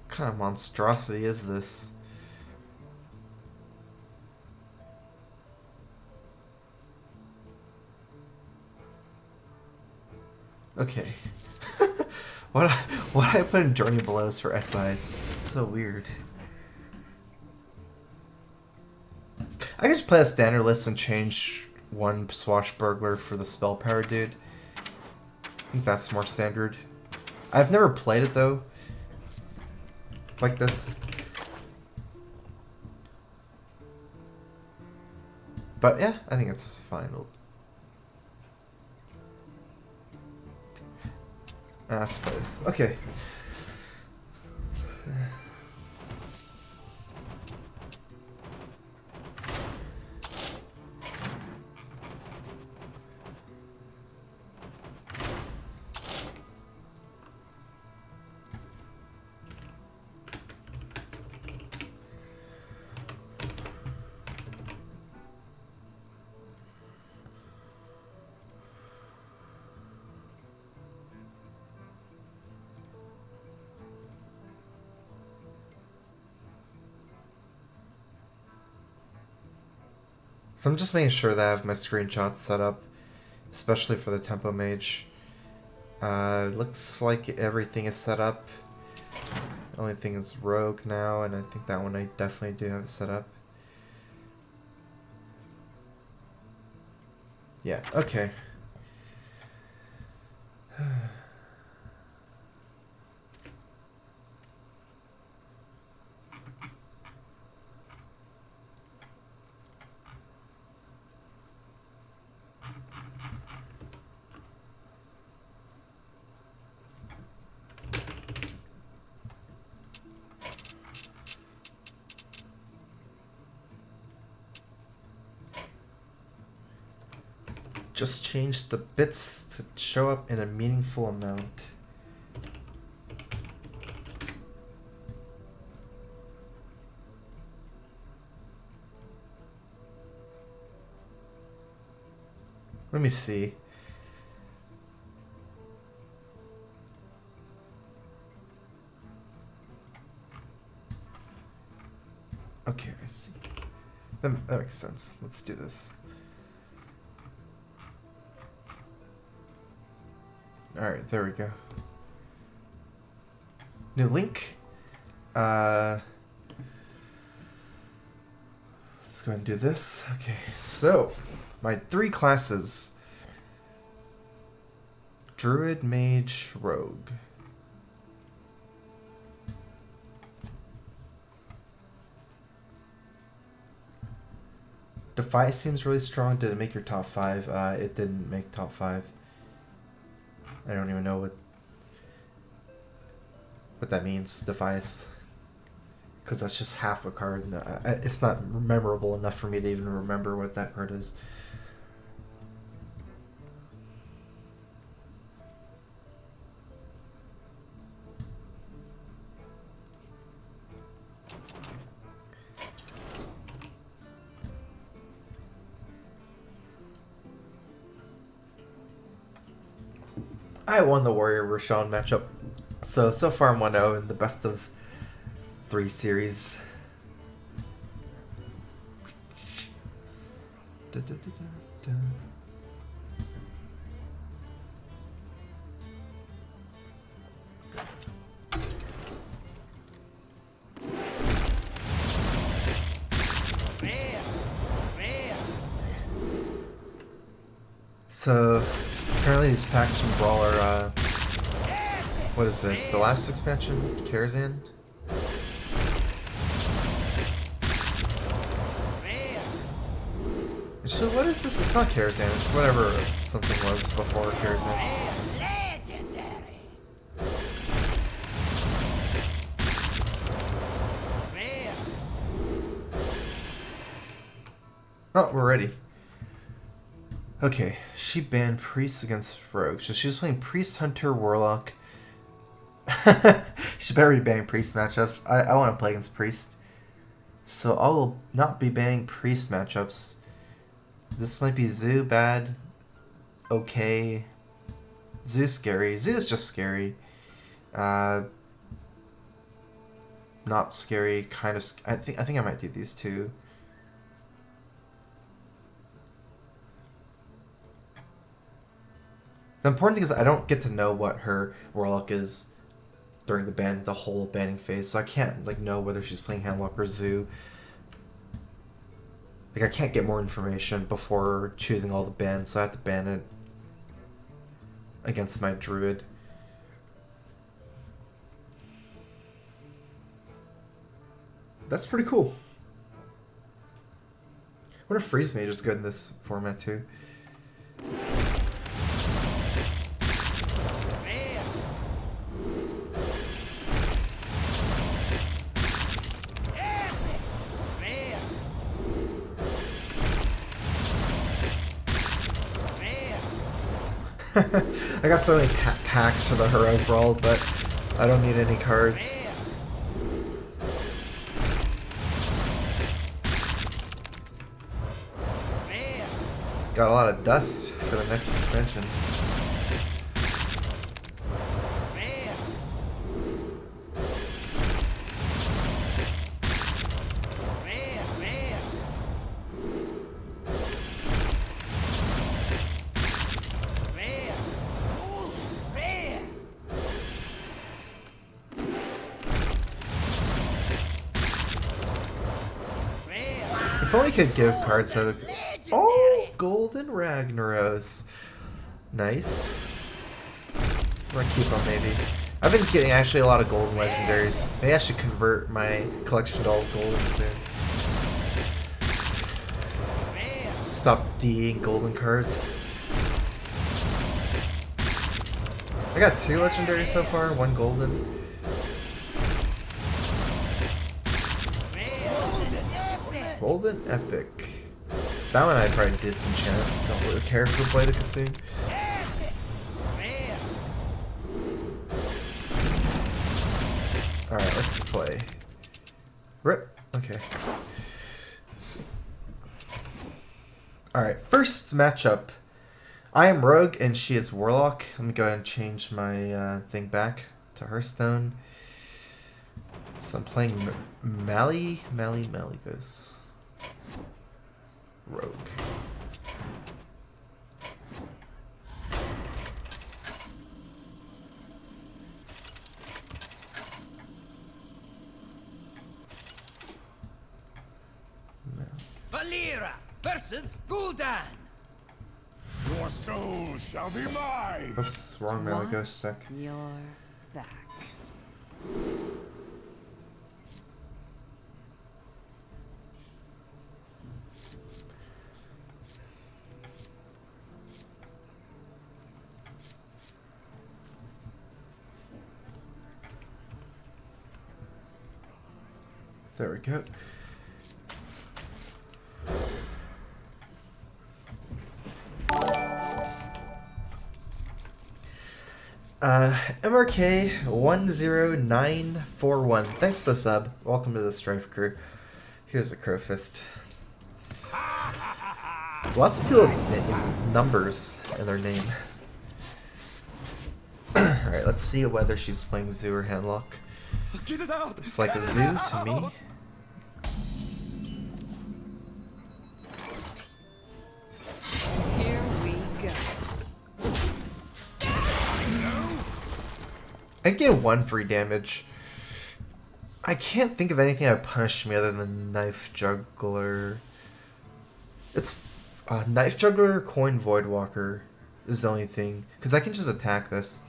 What kind of monstrosity is this? Okay. Why did I put in Journey Belows for SIs? So weird. I could just play a standard list and change one Swashbuckler for the spell power dude. I think that's more standard. I've never played it though. Like this. But yeah, I think it's fine. Space. Okay. So I'm just making sure that I have my screenshots set up, especially for the Tempo Mage. Looks like everything is set up. The only thing is Rogue now, and I think that one I definitely do have it set up. Yeah, okay. Just change the bits to show up in a meaningful amount. Let me see. Okay, I see. That makes sense. Let's do this. Alright, there we go. New link. Let's go ahead and do this. Okay, so my 3 classes. Druid, Mage, Rogue. Defy seems really strong. Did it make your top 5? It didn't make top 5. I don't even know what that means, Defias. Because that's just half a card. No, it's not memorable enough for me to even remember what that card is. I won the Warrior Rashawn matchup. So far I'm 1-0 in the best of 3 series. So apparently these packs from Brawl are What is this? The last expansion? Karazhan? Actually, what is this? It's not Karazhan. It's whatever something was before Karazhan. Legendary. Rare. Oh, we're ready. Okay, she banned priests against rogues. So she's playing priest, hunter, warlock. She better be banning priest matchups. I want to play against priest. So I will not be banning priest matchups. This might be Zoo bad. Okay. Zoo scary. Zoo is just scary. Not scary. Kind of. I think I might do these two. The important thing is I don't get to know what her warlock is during the whole banning phase, so I can't like know whether she's playing handlock or zoo. Like I can't get more information before choosing all the bans, so I have to ban it against my druid. That's pretty cool. I wonder if Freeze Mage is good in this format too. I got so many packs for the Heroic Brawl, but I don't need any cards. Got a lot of dust for the next expansion. If only could give cards out of... Oh, Golden Ragnaros. Nice. I'm gonna keep them maybe. I've been getting actually a lot of golden legendaries. Maybe I should convert my collection to all golden soon. Stop DEing golden cards. I got 2 legendaries so far, 1 golden. Golden Epic. That one I probably disenchant. Don't really care for Blade of Cthulhu. Alright, let's play. Rip. Okay. Alright, first matchup. I am Rogue and she is Warlock. Let me go ahead and change my thing back to Hearthstone. So I'm playing Mally goes Rogue. Valera versus Gul'dan. Your soul shall be mine! Oops, wrong Mally Ghost deck. You're back. There we go. MRK10941. Thanks for the sub. Welcome to the StrifeCro. Here's the Crow Fist. Lots of people with numbers in their name. Alright, let's see whether she's playing Zoo or Handlock. Get it out! It's like a Zoo to me. Here we go. I get 1 free damage. I can't think of anything that would punish me other than Knife Juggler. It's Knife Juggler, Coin Voidwalker is the only thing. Because I can just attack this.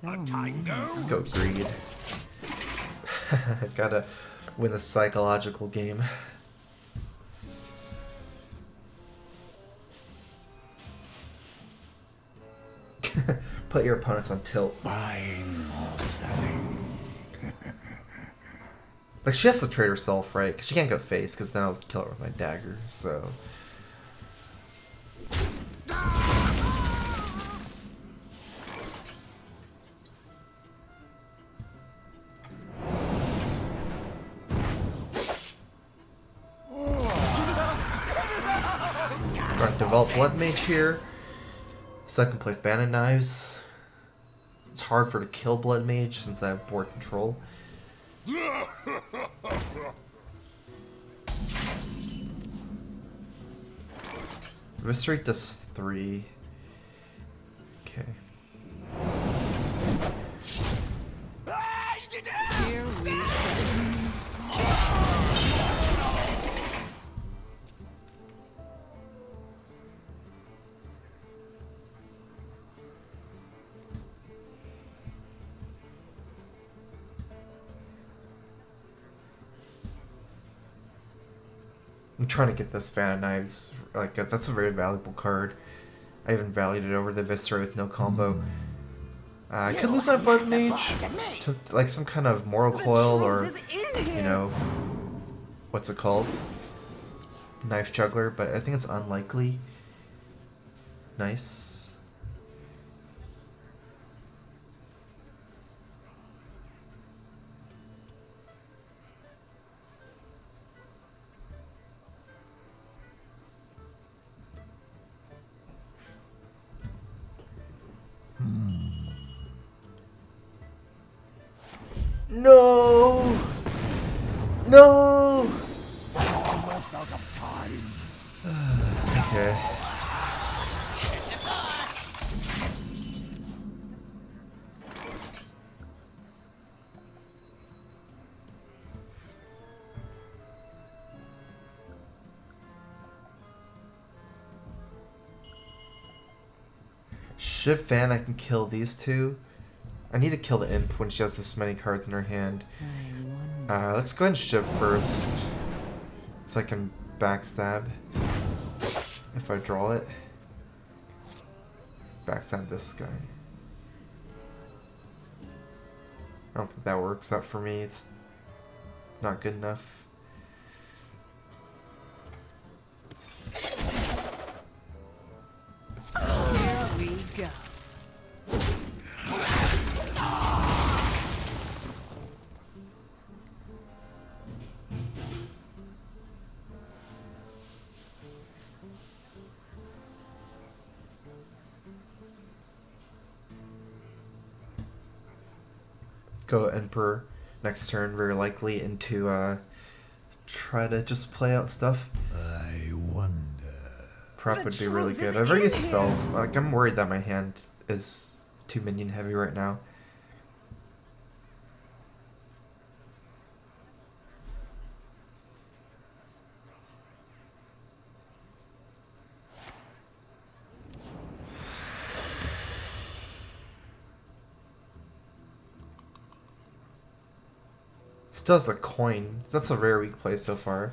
Let's go greed. Gotta win the psychological game. Put your opponents on tilt. Buying or selling. Like, she has to trade herself, right? Because she can't go face, because then I'll kill her with my dagger, so... Going to develop Blood Mage here, so I can play Fan of Knives. It's hard for her to kill Blood Mage since I have board control. Eviscerate does 3. Okay. Here we go. I'm trying to get this Fan of Knives. Like, that's a very valuable card. I even valued it over the Eviscerate with no combo. I could lose my Blood Mage to like some kind of Moral Coil or, you know, what's it called? Knife Juggler, but I think it's unlikely. Nice. No! No! Almost out of time. Okay. Shift Fan, I can kill these two. I need to kill the Imp when she has this many cards in her hand. Let's go ahead and Shiv first, so I can backstab if I draw it. Backstab this guy. I don't think that works out for me. It's not good enough. Here we go. Go Emperor next turn, very likely, into try to just play out stuff. I wonder. Prep would be really good. I've already used spells. Like, I'm worried that my hand is too minion heavy right now. Still has a coin. That's a rare weak play so far.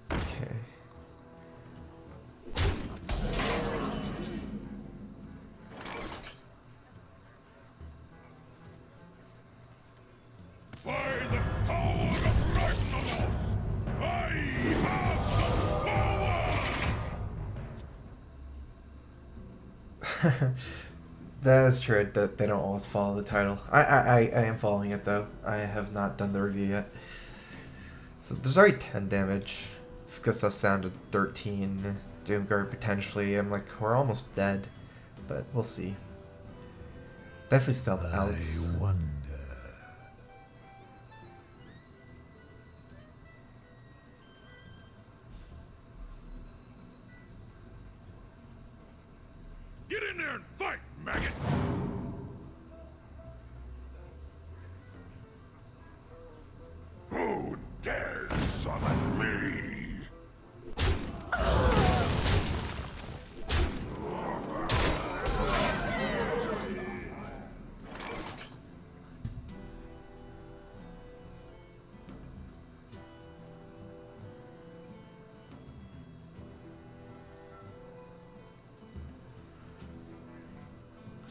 Okay. By the power of Ragnarok, I have the power! That is true, that they don't always follow the title. I am following it though. I have not done the review yet. So there's already 10 damage. This gets us down to 13. Doomguard potentially. I'm like, we're almost dead. But we'll see. Definitely still have outs. I wonder. Get in there and fight, maggot! Who dares summon me?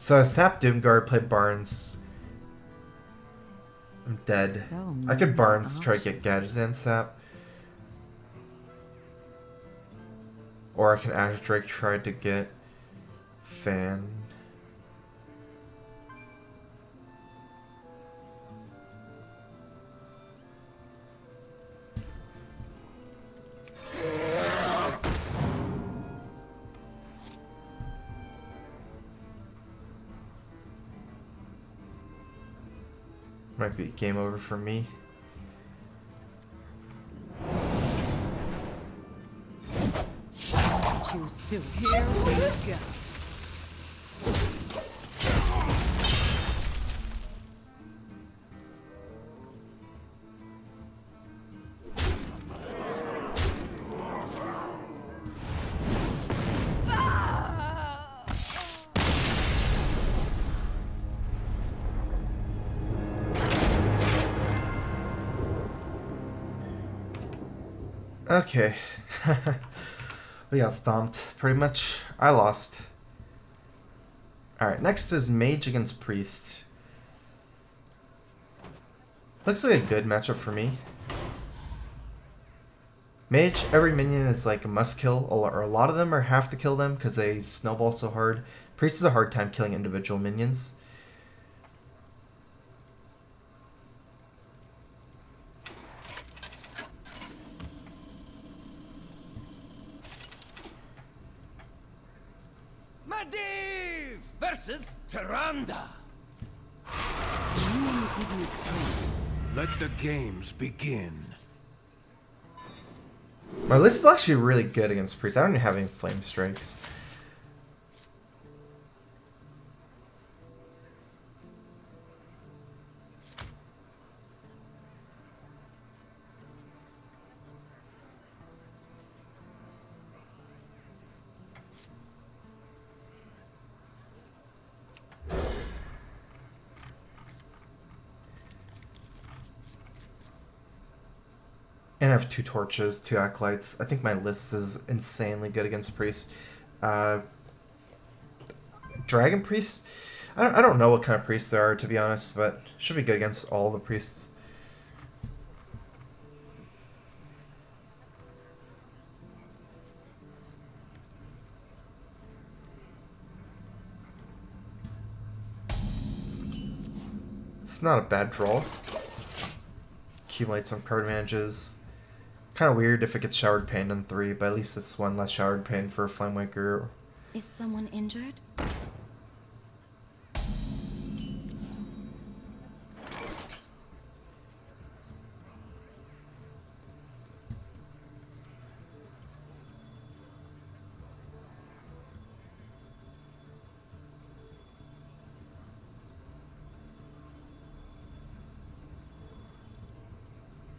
So I sapped Doomguard, played Barnes. I'm dead. So I could many Barnes try to options. get Gadgetzan sap. Or I can Ash Drake try to get Fan. Might be game over for me. Choose soon. Here we go. Okay. We got stomped, pretty much. I lost. Alright, next is Mage against Priest. Looks like a good matchup for me. Mage, every minion is like a must kill, or a lot of them are have to kill them because they snowball so hard. Priest has a hard time killing individual minions. Medivh versus Tyrande. Let the games begin. My list is actually really good against Priest. I don't even have any Flame Strikes. And I have 2 torches, 2 acolytes. I think my list is insanely good against priests. Dragon priests? I don't know what kind of priests there are, to be honest, but should be good against all the priests. It's not a bad draw. Accumulate some card advantages. Kind of weird if it gets Showered Pain on 3, but at least it's 1 less Showered Pain for Flamewaker. Is someone injured?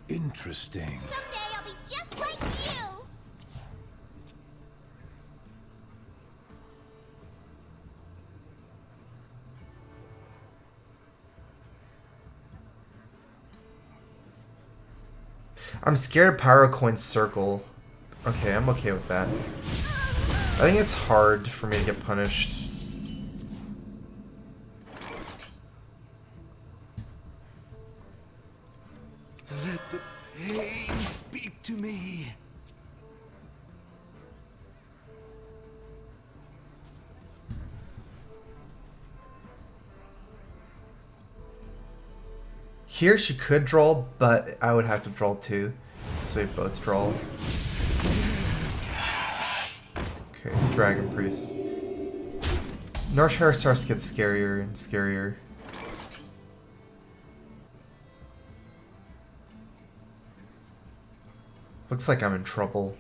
Interesting. Someday I'll be just like you! I'm scared Pyro Coins circle. Okay, I'm okay with that. I think it's hard for me to get punished. Let the pain speak to me. Here she could draw, but I would have to draw 2. So we both draw. Okay, Dragon Priest. Northshire starts to get scarier and scarier. Looks like I'm in trouble.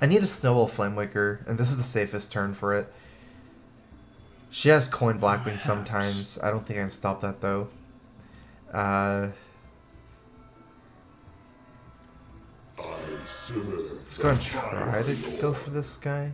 I need a Snowball Flamewaker, and this is the safest turn for it. She has Coin Blackwing sometimes. I don't think I can stop that though. Let's go and try to go for this guy.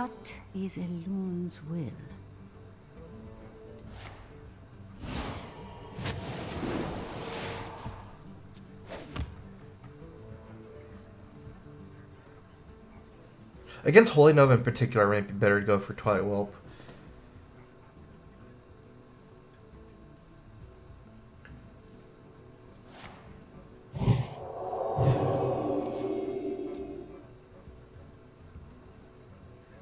What is Eloise's will? Against Holy Nova in particular, it might be better to go for Twilight Whelp.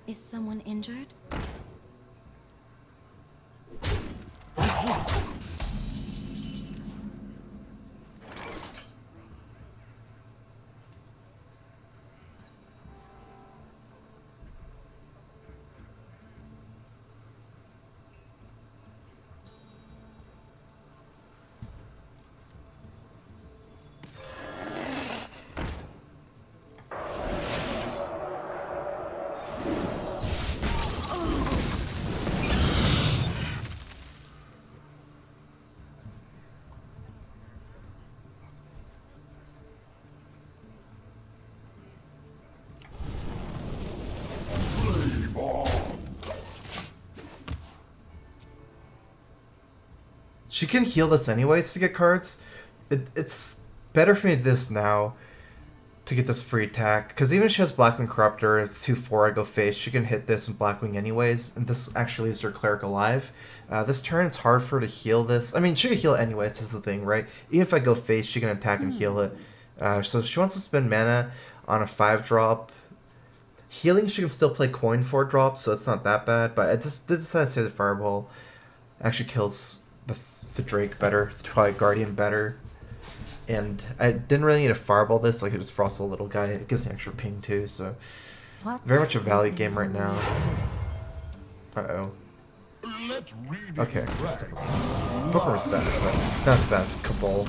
Is someone injured? She can heal this anyways to get cards. It's better for me to do this now to get this free attack. Because even if she has Blackwing Corruptor, it's 2-4, I go face, she can hit this and Blackwing anyways. And this actually leaves her Cleric alive. This turn, it's hard for her to heal this. I mean, she can heal it anyways, is the thing, right? Even if I go face, she can attack and heal it. So if she wants to spend mana on a 5-drop, healing, she can still play coin 4-drop, so it's not that bad. But I just did decide to say the Fireball actually kills the Drake better, the Twilight Guardian better. And I didn't really need to Fireball this, like it just Frost the little guy. It gives me extra ping too, so very much a value game right now. Uh-oh. Let's read Okay. Bookworm's bad, but not as bad as Cabal.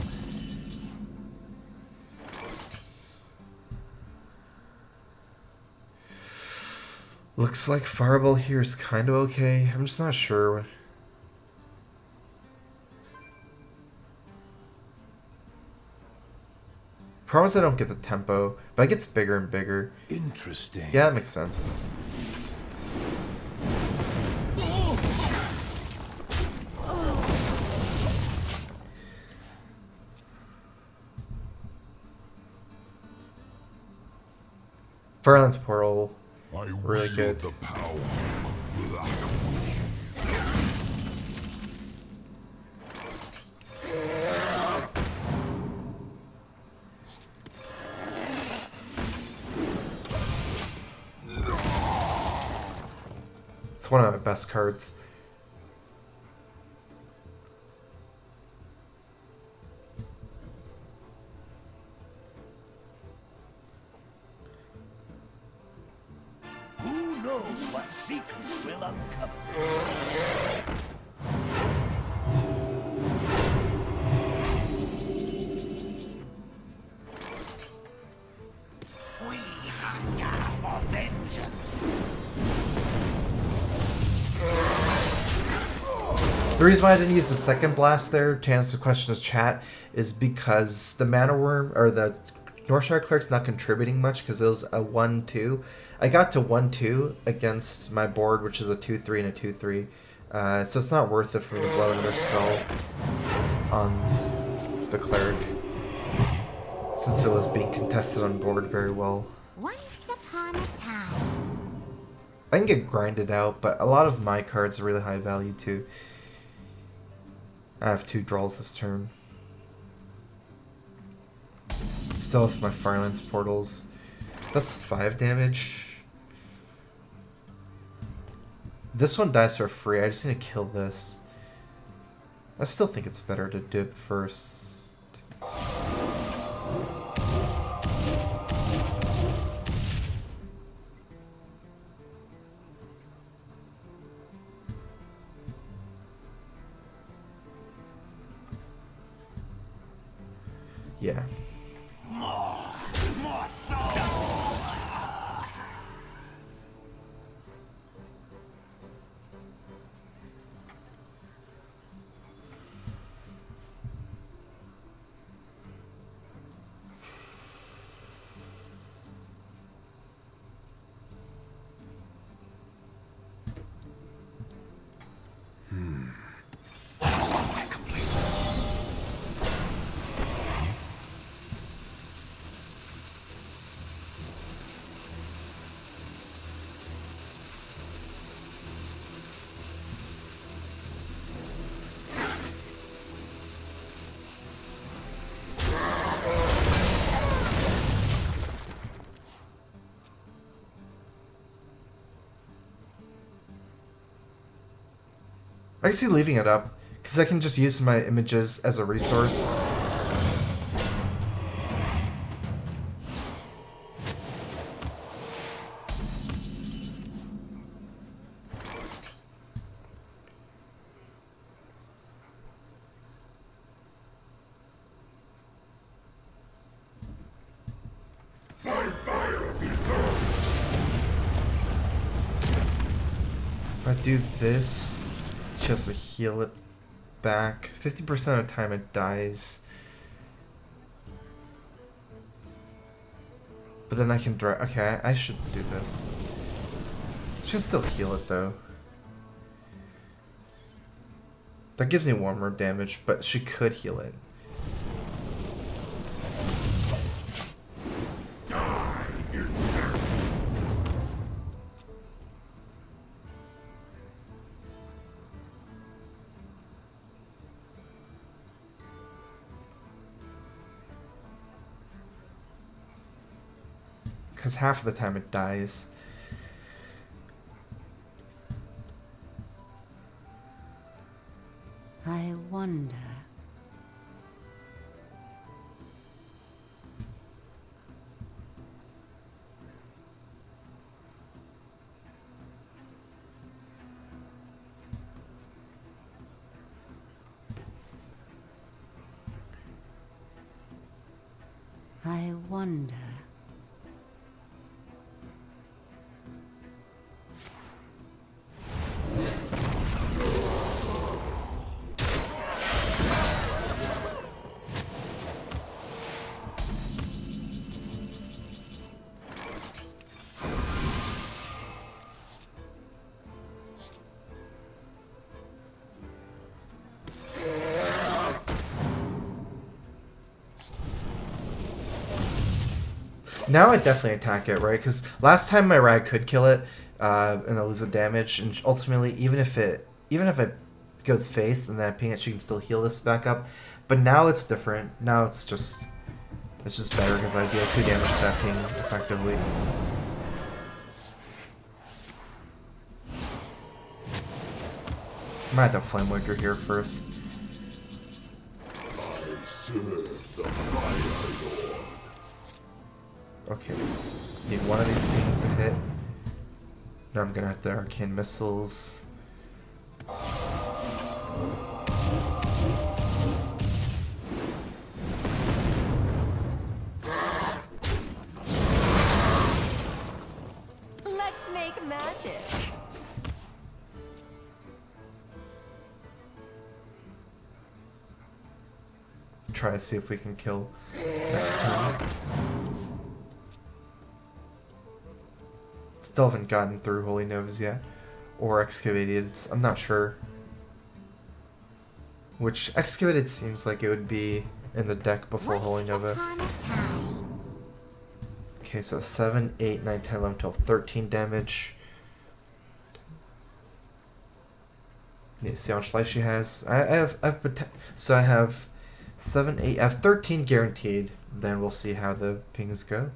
Looks like Fireball here is kind of okay. I'm just not sure. Problem is I don't get the tempo, but it gets bigger and bigger. Interesting. Yeah, that makes sense. Firelands Portal, really good. The power of Blackwing. It's one of my best cards. Who knows what secrets will uncover? We hunger for vengeance. The reason why I didn't use the second blast there to answer the question in chat is because the Mana Worm, or the Northshire Cleric's not contributing much because it was a 1-2. I got to 1-2 against my board, which is a 2-3 and a 2-3. So it's not worth it for me to blow another spell on the Cleric, since it was being contested on board very well. Once upon a time. I can get grinded out, but a lot of my cards are really high value too. I have 2 draws this turn. Still have my Firelands Portals. That's 5 damage. This one dies for free. I just need to kill this. I still think it's better to do it first. Yeah. More soul. I can see leaving it up, because I can just use my images as a resource. If I do this, she has to heal it back. 50% of the time it dies. But then I can draw. Okay, I should do this. She'll still heal it though. That gives me one more damage, but she could heal it. Because half of the time it dies. I wonder. I wonder. Now I definitely attack it, right? Because last time my rag could kill it, and I lose the damage, and ultimately, even if it goes face and then I ping it, she can still heal this back up. But now it's different. Now it's just better because I deal 2 damage to that ping effectively. Might have to Flame Waker here first. Okay, need one of these pings to hit. Now I'm gonna have the Arcane Missiles. Let's make magic. Try to see if we can kill next turn. Still haven't gotten through Holy Novas yet. Or Excavated. I'm not sure. Which Excavated seems like it would be in the deck before Holy Nova. Okay, so 7, 8, 9, 10, 11, 12, 13 damage. Need to see how much life she has. I have 7, 8, I have 13 guaranteed. Then we'll see how the pings go.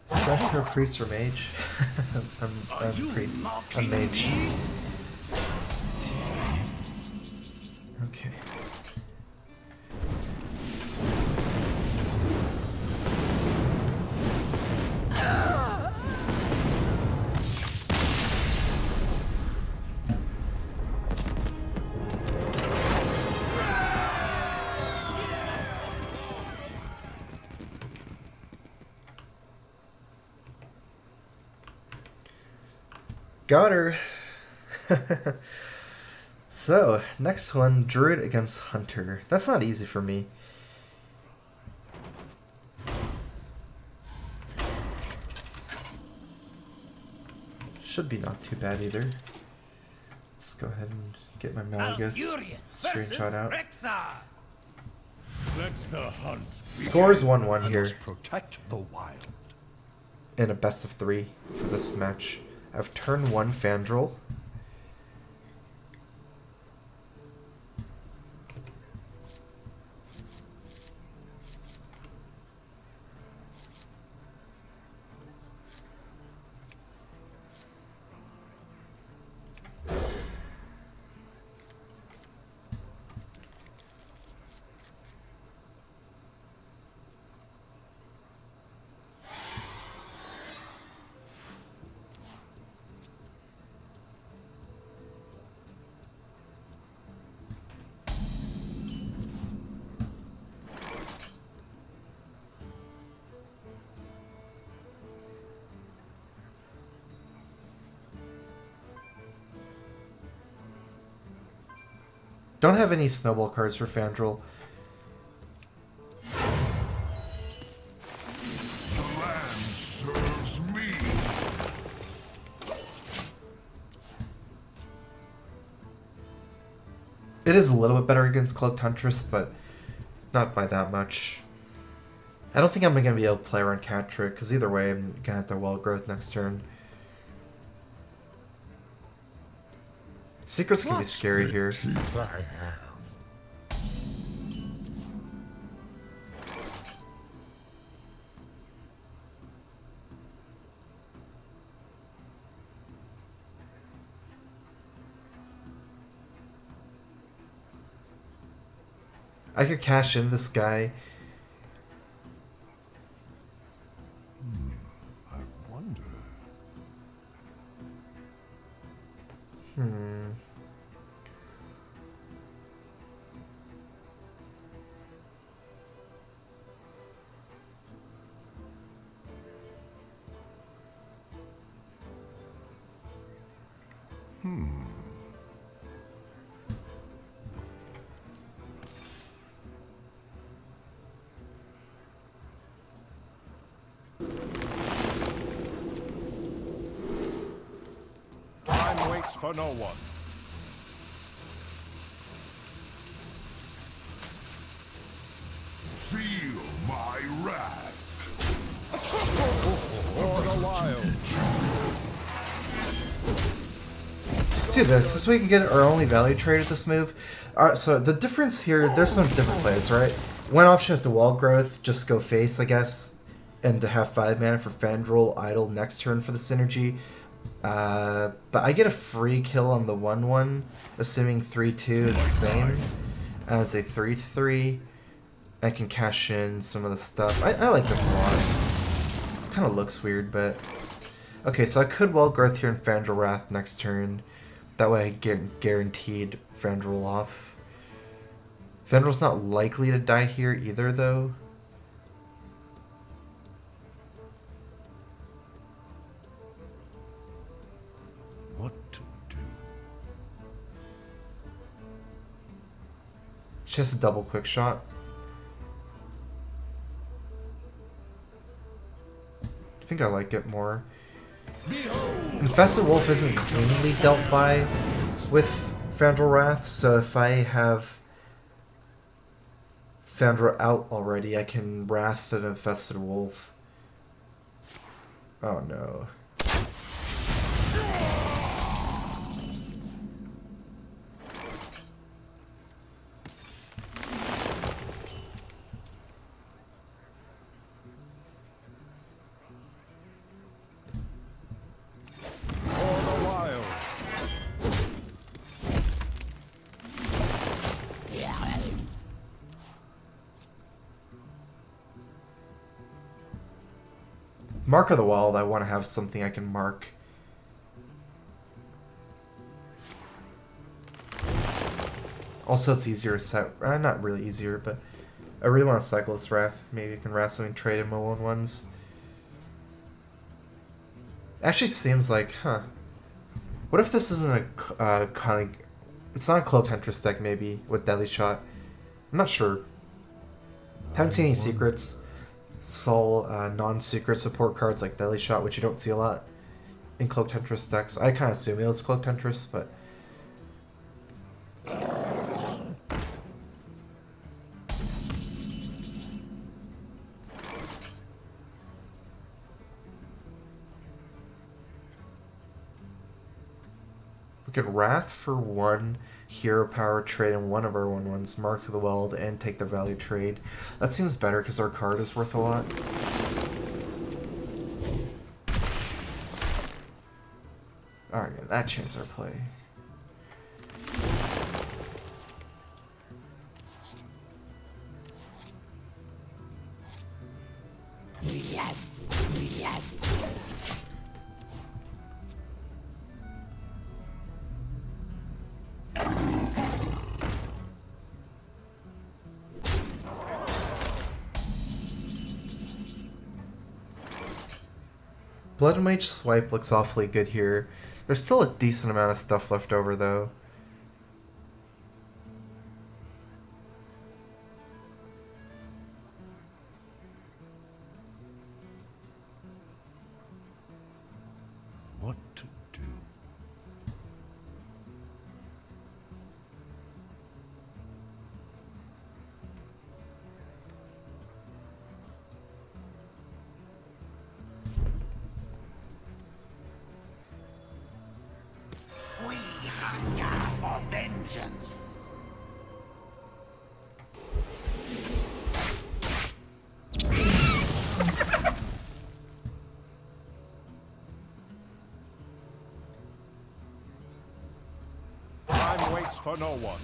StrifeCro priest or mage? I'm priest. I'm mage. Okay. Got her. So, next one, Druid against Hunter. That's not easy for me. Should be not too bad either. Let's go ahead and get my Malagas screenshot out. Let the hunt. Scores 1-1 here Protect the wild. in a best of 3 for this match. I have turn 1 Fandral. Don't have any snowball cards for Fandral. The land serves me. It is a little bit better against Cloaked Huntress, but not by that much. I don't think I'm going to be able to play around Cat Trick, because either way I'm going to have to Wild Growth next turn. Secrets can be scary here. I could cash in this guy. I wonder. Time waits for no one. Feel my wrath. For the wild. Let's do this. This way we can get our only value trade at this move. So the difference here, there's some different plays, right? One option is to wall growth, just go face, I guess, and to have 5 mana for Fandral idle next turn for the synergy. But I get a free kill on the 1/1, assuming 3/2 is the same as a 3/3. I can cash in some of the stuff. I like this a lot. Kind of looks weird, but... Okay, so I could wall growth here in Fandral Wrath next turn. That way I get guaranteed Fandral off. Fandral's not likely to die here either, though. What to do? It's just a double quick shot. I think I like it more. Infested Wolf isn't cleanly dealt by with Fandral Wrath, so if I have Fandral out already, I can Wrath an Infested Wolf. Oh no. Mark of the Wild, I want to have something I can mark. Also, it's easier to set. Not really easier, but I really want to cycle this Wrath. Maybe I can Wrath something, trade in my 1/1s. Actually, seems like, huh? What if this isn't a kind of? It's not a Cloaked Huntress deck, maybe with Deadly Shot. I'm not sure. Haven't seen any secrets. Saw non-secret support cards like Deadly Shot, which you don't see a lot in Cloaked Huntress decks. I kind of assume it was Cloaked Huntress, but... We could Wrath for 1 hero power, trade in one of our 1/1s, Mark of the Wild, and take the value trade. That seems better because our card is worth a lot. Alright, that changed our play. Blood Mage Swipe looks awfully good here. There's still a decent amount of stuff left over, though. vengeance. Time waits for no one.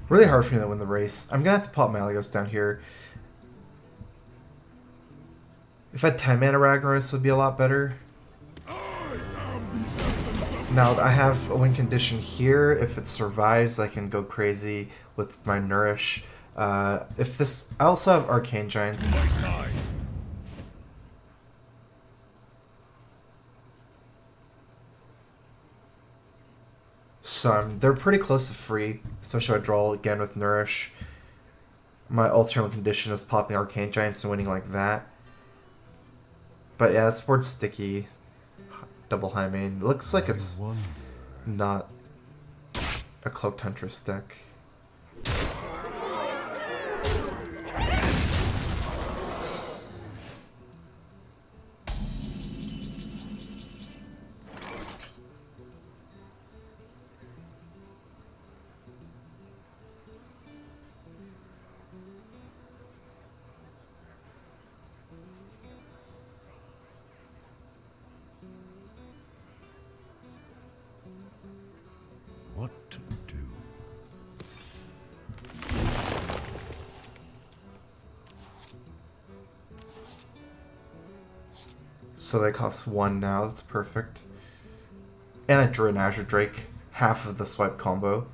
Really hard for me to win the race. I'm gonna have to pop my Eloise down here. If I had 10 mana Ragnaros, it would be a lot better. Now I have a win condition here. If it survives, I can go crazy with my Nourish. If this, I also have Arcane Giants. So they're pretty close to free, especially if I draw again with Nourish. My alternate condition is popping Arcane Giants and winning like that. But yeah, this board's sticky. Double high main. It looks like it's not a Cloaked Huntress deck. What to do? So they cost 1 now, that's perfect. And I drew an Azure Drake, half of the swipe combo.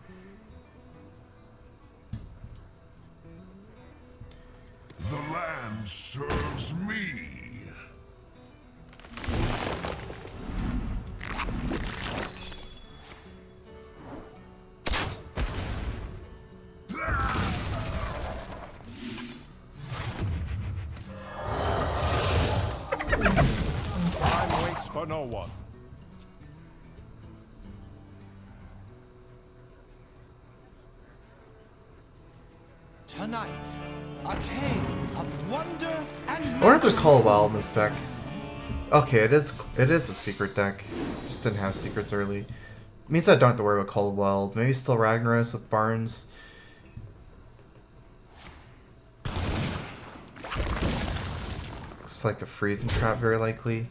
The land serves me. Time waits for no one. Tonight, a tale of wonder and I wonder if there's Call of Wild in this deck. Okay, it is a secret deck. Just didn't have secrets early. Means I don't have to worry about Call of Wild. Maybe still Ragnaros with Barnes. Looks like a freezing trap, very likely.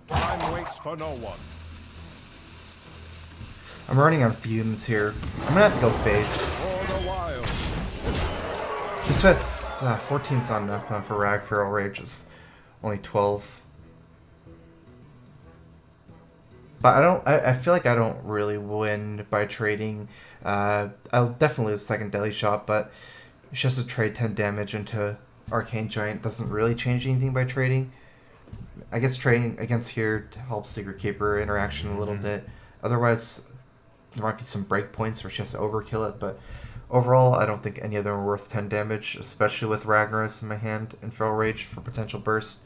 Time waits for no one. I'm running on fumes here. I'm gonna have to go face. For the wild. Just has 14's not enough for Rag Feral Rage. Is only 12. But I feel like I don't really win by trading. I'll definitely lose second Deadly Shot, but it's just to trade 10 damage into Arcane Giant doesn't really change anything by trading. I guess trading against here helps Secret Keeper interaction a little bit. Otherwise, there might be some breakpoints where she has to overkill it, but overall, I don't think any of them are worth 10 damage, especially with Ragnaros in my hand and Feral Rage for potential burst.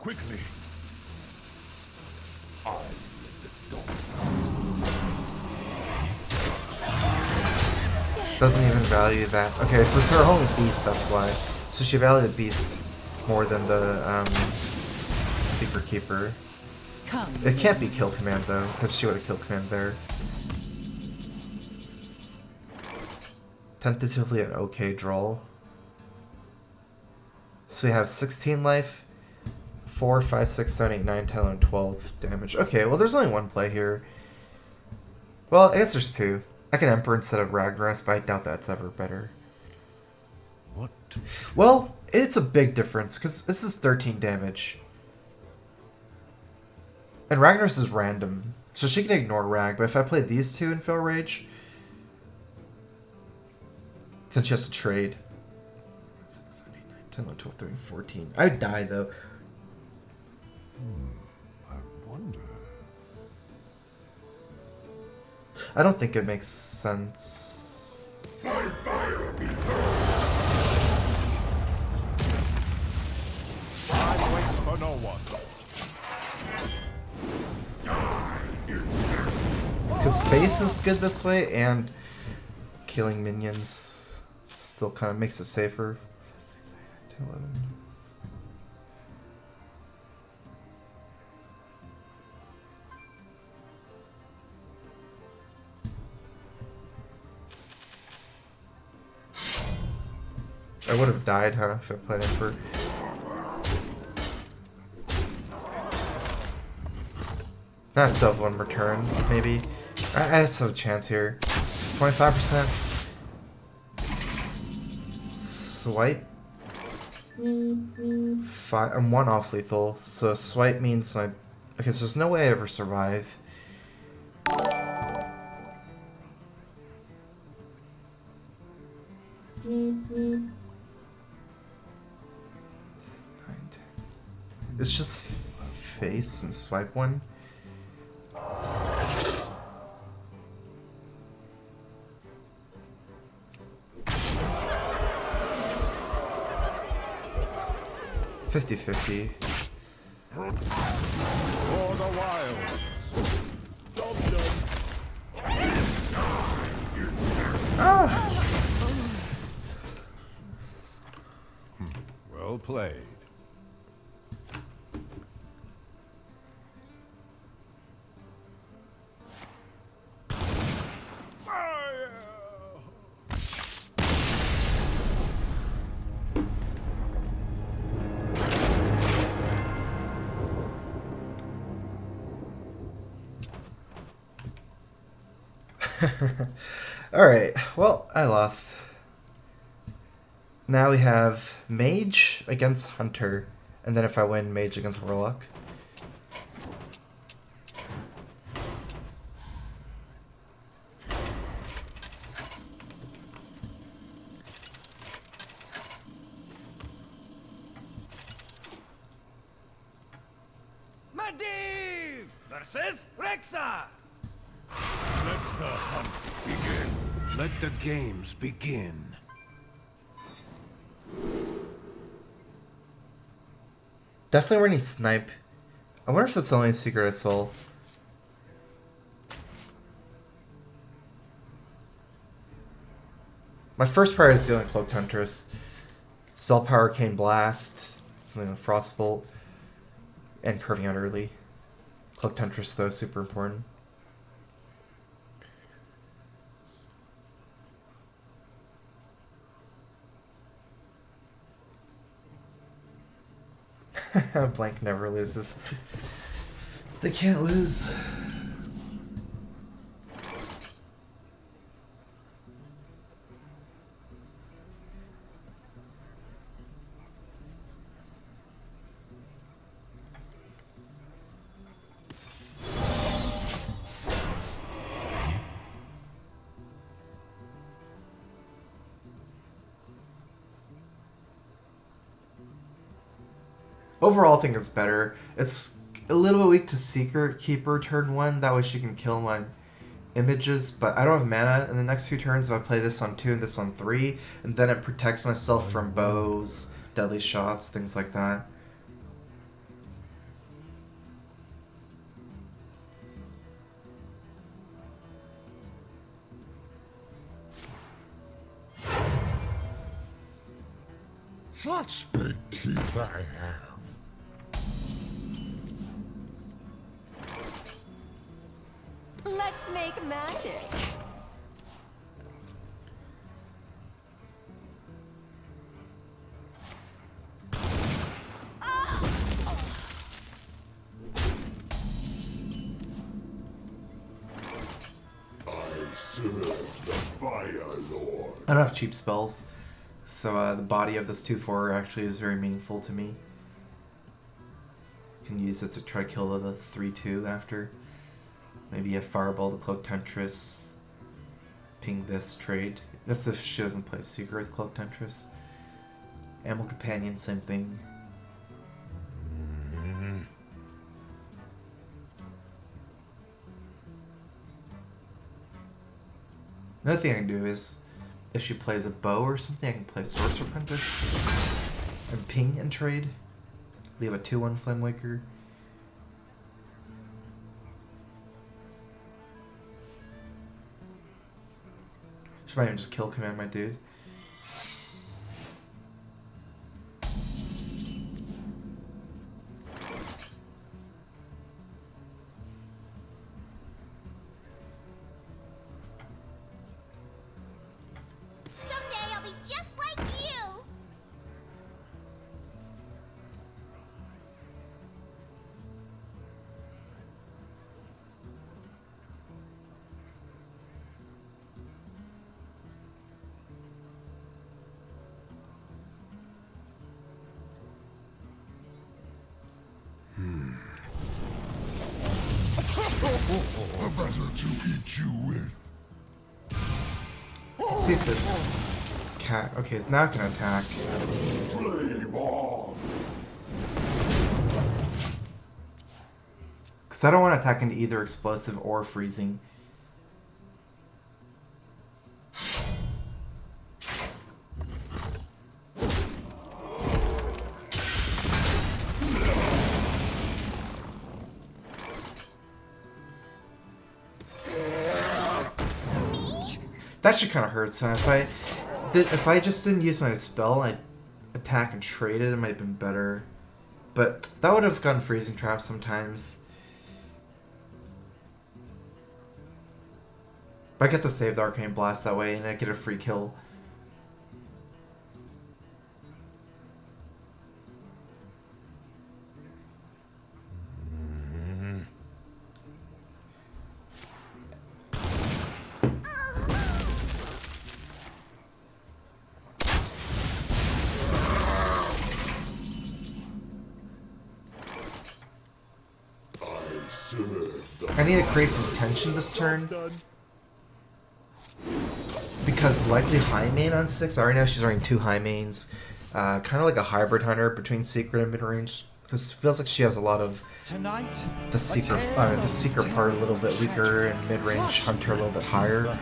Quickly. Doesn't even value that. Okay, so it's her only beast, that's why. So she valued the beast more than the Secret Keeper. Come. It can't be kill command though, because she would have killed command there. Tentatively an okay draw. So we have 16 life, 4, 5, 6, 7, 8, 9, 10, 11, 12 damage. Okay, well there's only one play here. Well, I guess there's two. I can Emperor instead of Ragnaros, but I doubt that's ever better. What? Well, it's a big difference, because this is 13 damage. And Ragnaros is random, so she can ignore Rag, but if I play these two in Feral Rage, then she has to trade. 6, 7, 8, 9, 10, 11, 12, 13, 14. I'd die, though. I wonder. I don't think it makes sense. My fire be Time waits for no one. Because face is good this way, and killing minions still kind of makes it safer. 10, 11. I would have died, huh, if I played Emperor. Not self one return, maybe. I still have a chance here. 25%. Swipe. I'm 1 off lethal, so swipe means my. Okay, so there's no way I ever survive. It's just face and swipe one. $50-50. For the wilds. Ah! Well played. Alright, well, I lost. Now we have Mage against Hunter, and then if I win, Mage against Warlock. Medivh versus Rexa! Let the hunt begin. Let the games begin. Definitely running Snipe. I wonder if that's the only secret I sold. My first priority is dealing Cloaked Huntress. Spell Power, Arcane Blast, something like Frostbolt, and curving out early. Cloaked Huntress, though, is super important. Blank never loses. They can't lose. Overall, I think it's better. It's a little bit weak to Seeker Keeper turn 1. That way she can kill my images, but I don't have mana in the next few turns if I play this on 2 and this on 3, and then it protects myself from bows, deadly shots, things like that. Such big teeth I have. Let's make magic. I serve the Fire Lord. I don't have cheap spells, so the body of this 2/4 actually is very meaningful to me. Can use it to try to kill the 3/2 after. Maybe a Fireball, the Cloak Temptress, ping this trade. That's if she doesn't play Secret with Cloak Temptress. Animal Companion, same thing. Another thing I can do is, if she plays a bow or something, I can play Sorcerer Apprentice and ping and trade. Leave a 2/1 Flamewaker. She might even just kill command my dude. Someday I'll be just like you. Better to eat you with. Let's see if it's cat. Okay, now I can attack. Flame on. Because I don't want to attack into either explosive or freezing. That should kind of hurt. So if I just didn't use my spell, I'd attack and trade it. It might have been better, but that would have gotten freezing traps sometimes. But I get to save the Arcane Blast that way, and I get a free kill. I need to create some tension this turn. Because likely high main on 6. I already know she's running 2 high mains. Kind of like a hybrid hunter between secret and mid-range. Because it feels like she has a lot of the secret part a little bit weaker and mid-range hunter a little bit higher.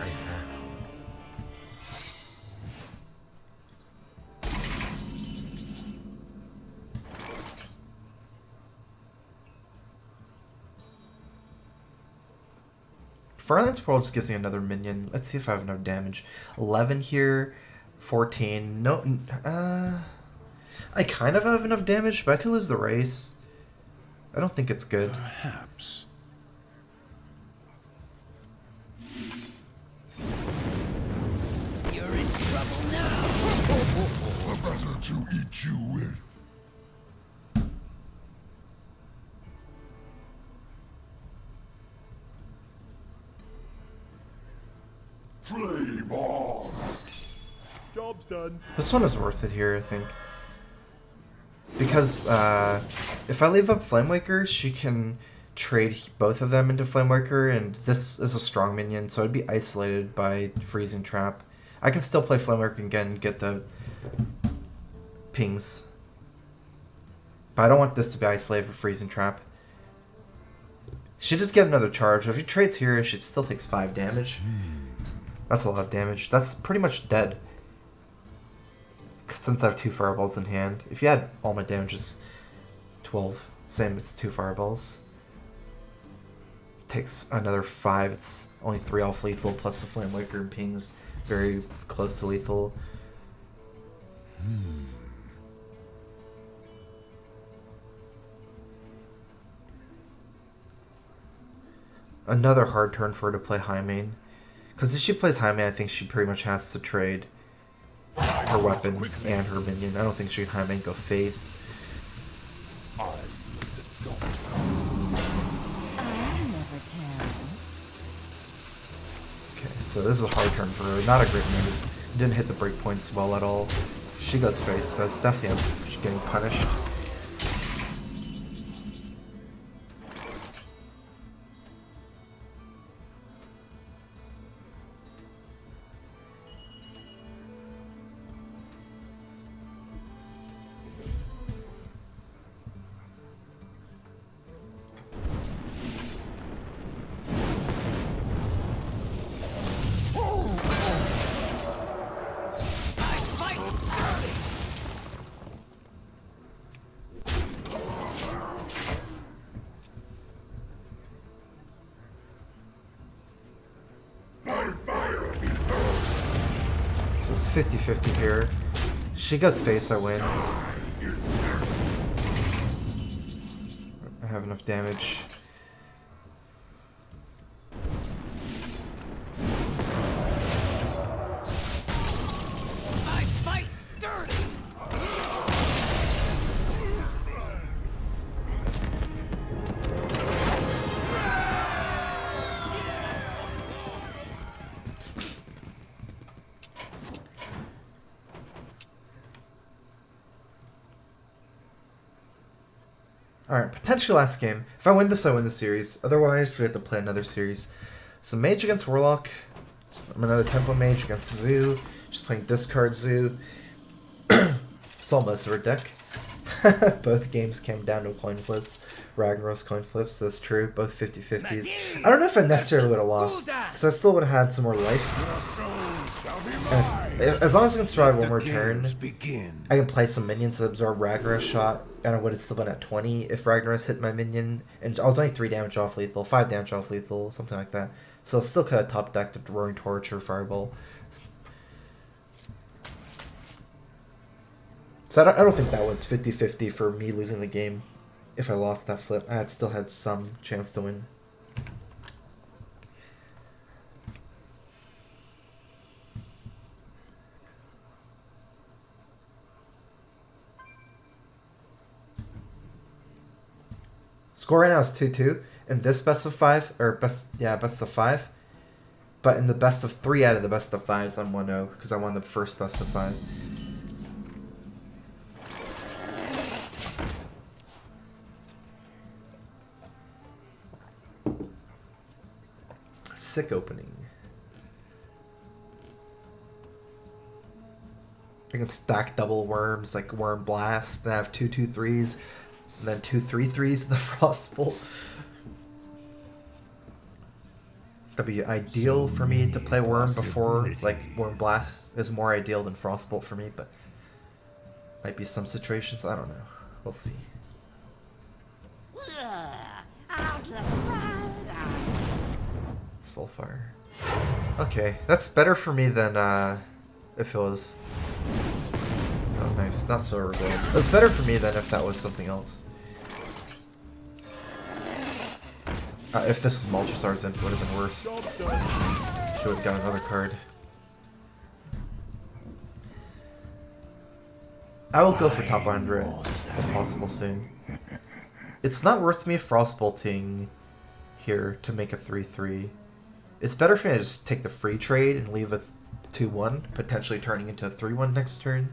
Farland's World just gives me another minion. Let's see if I have enough damage. 11 here, 14. No, I kind of have enough damage, but I could lose the race. I don't think it's good. Perhaps. You're in trouble now. Better to eat you with. Flame on! Job's done. This one is worth it here, I think. Because if I leave up Flamewaker, she can trade both of them into Flamewaker, and this is a strong minion, so I'd be isolated by Freezing Trap. I can still play Flamewaker again and get the pings. But I don't want this to be isolated for Freezing Trap. She just get another charge. If she trades here, she still takes 5 damage. That's a lot of damage. That's pretty much dead. Since I have 2 fireballs in hand. If you add all my damage, it's 12. Same as 2 fireballs. Takes another 5. It's only 3 off lethal, plus the Flamewaker and pings very close to lethal. Another hard turn for her to play high main. Because if she plays high main, I think she pretty much has to trade her weapon and her minion. I don't think she can high main go face. I'll never tell. Okay, so this is a hard turn for her. Not a great move. Didn't hit the breakpoints well at all. She goes face, but it's definitely she's getting punished. So it's 50-50 here. She goes face, I win. I have enough damage. I fight dirty. Alright, potentially last game. If I win this, I win the series. Otherwise, we have to play another series. So Mage against Warlock. I'm another Tempo Mage against Zoo. Just playing Discard Zoo. Saw most of her deck. Both games came down to coin flips. Ragnaros coin flips, that's true. Both 50-50s. I don't know if I necessarily would have lost. Because I still would have had some more life. And as long as I can survive one more turn, I can play some minions that absorb Ragnaros shot, and I would have still been at 20 if Ragnaros hit my minion. And I was only 3 damage off lethal, 5 damage off lethal, something like that. So I still could have top decked a Roaring Torch or Fireball. So I don't think that was 50-50 for me losing the game. If I lost that flip, I had still had some chance to win. Score right now is 2-2 in this best of 5, or best of 5. But in the best of 3 out of the best of 5s, I'm 1-0 because I won the first best of 5. Sick opening. I can stack double worms like Worm Blast, and have 2/2/3s, and then 2/3/3s in the Frostbolt. That'd be ideal for me to play Worm before, like Worm Blast is more ideal than Frostbolt for me, but might be some situations, I don't know. We'll see. Soulfire. Okay, that's better for me than if it was... Oh nice, not so revealed. That's better for me than if that was something else. If this is Molchazar's end, it would have been worse. She would have got another card. I will go for top 100 if possible soon. It's not worth me frostbolting here to make a 3-3. It's better for me to just take the free trade and leave a 2-1, potentially turning into a 3-1 next turn.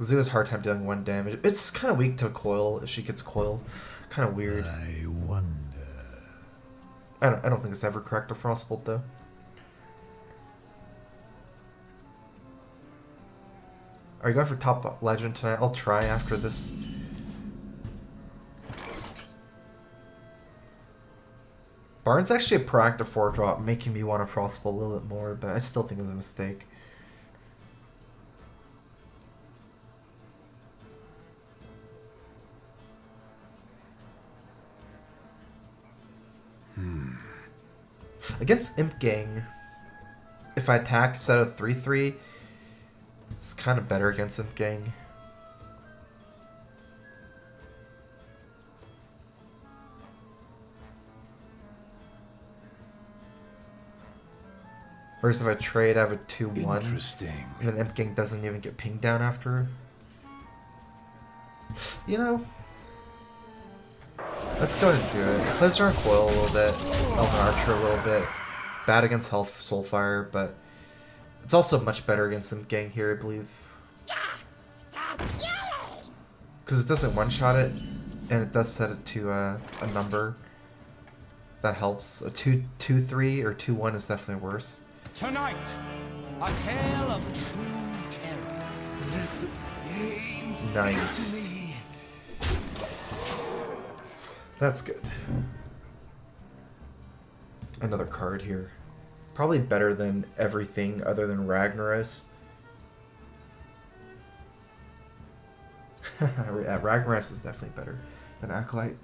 Zoo has a hard time dealing 1 damage. It's kind of weak to coil if she gets coil. Kind of weird. I wonder. I don't think it's ever correct to Frostbolt though. Are you going for top legend tonight? I'll try after this. Barn's actually a proactive 4-drop, making me want to Frostbolt a little bit more, but I still think it's a mistake. Against Imp Gang, if I attack instead of 3-3, it's kind of better against Imp Gang. Whereas if I trade, I have a 2-1. Interesting. And then Imp Gang doesn't even get pinged down after. You know, let's go ahead and do it. Plays around Coil a little bit, Elven Archer a little bit. Bad against Health Soulfire, but it's also much better against Imp Gang here, I believe. Stop yelling! Because it doesn't one-shot it, and it does set it to a number. That helps. A 2-3 or 2-1 is definitely worse. Tonight, a tale of true terror. Let the pain speak Nice. to me. That's good. Another card here. Probably better than everything other than Ragnaros. Yeah, Ragnaros is definitely better than Acolyte.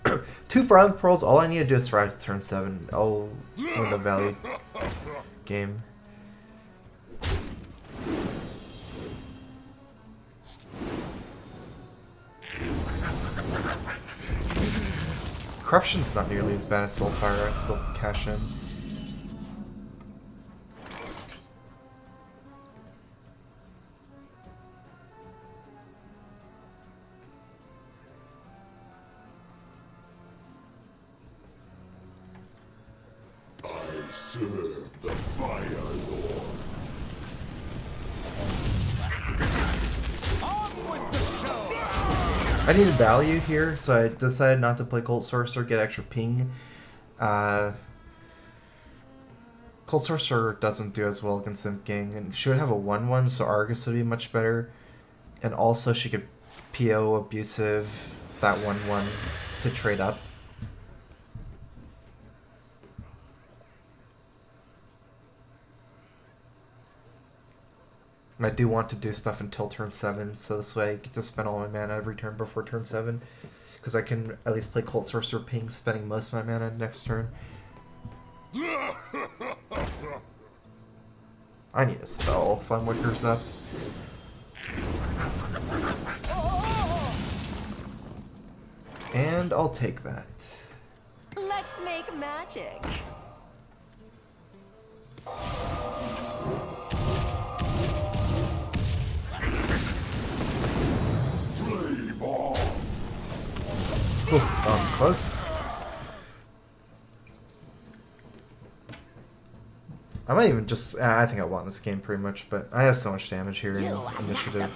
But 2 Frog Pearls, all I need to do is survive to turn 7. I'll win the value game. Corruption's not nearly as bad as Soulfire, I still cash in. I serve the Fire Lord. I needed value here, so I decided not to play Cold Sorcerer, get extra ping. Cold Sorcerer doesn't do as well against Imp Gang, and she would have a 1-1, so Argus would be much better. And also she could PO Abusive that 1-1 to trade up. I do want to do stuff until turn 7, so this way I get to spend all my mana every turn before turn 7. Because I can at least play Cold Sorcerer Ping, spending most of my mana next turn. I need a spell. Flame Wicker's up. And I'll take that. Let's make magic. Ooh, that was close. I might even just... I think I won this game pretty much, but I have so much damage here in initiative.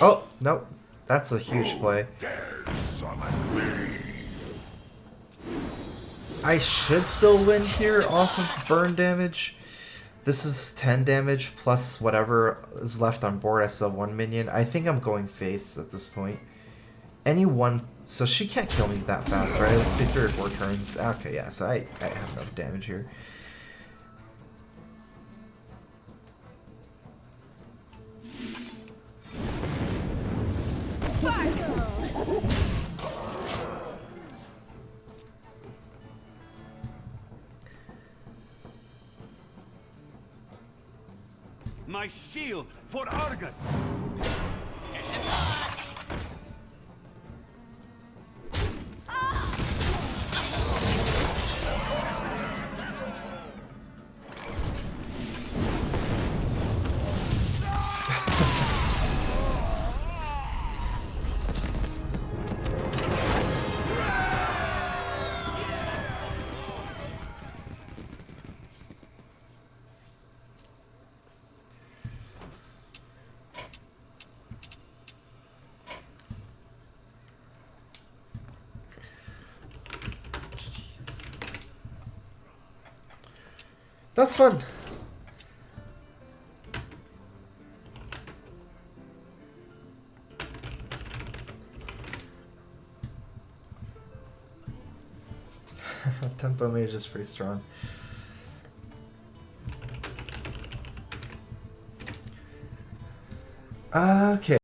Oh, nope. That's a huge play. I should still win here off of burn damage. This is 10 damage plus whatever is left on board. I still have 1 minion. I think I'm going face at this point. Any one... So she can't kill me that fast, right? Let's do 3 or 4 turns. Okay, yeah, so I have enough damage here. My shield for Argus! That's fun. Tempo Mage is pretty strong. Okay.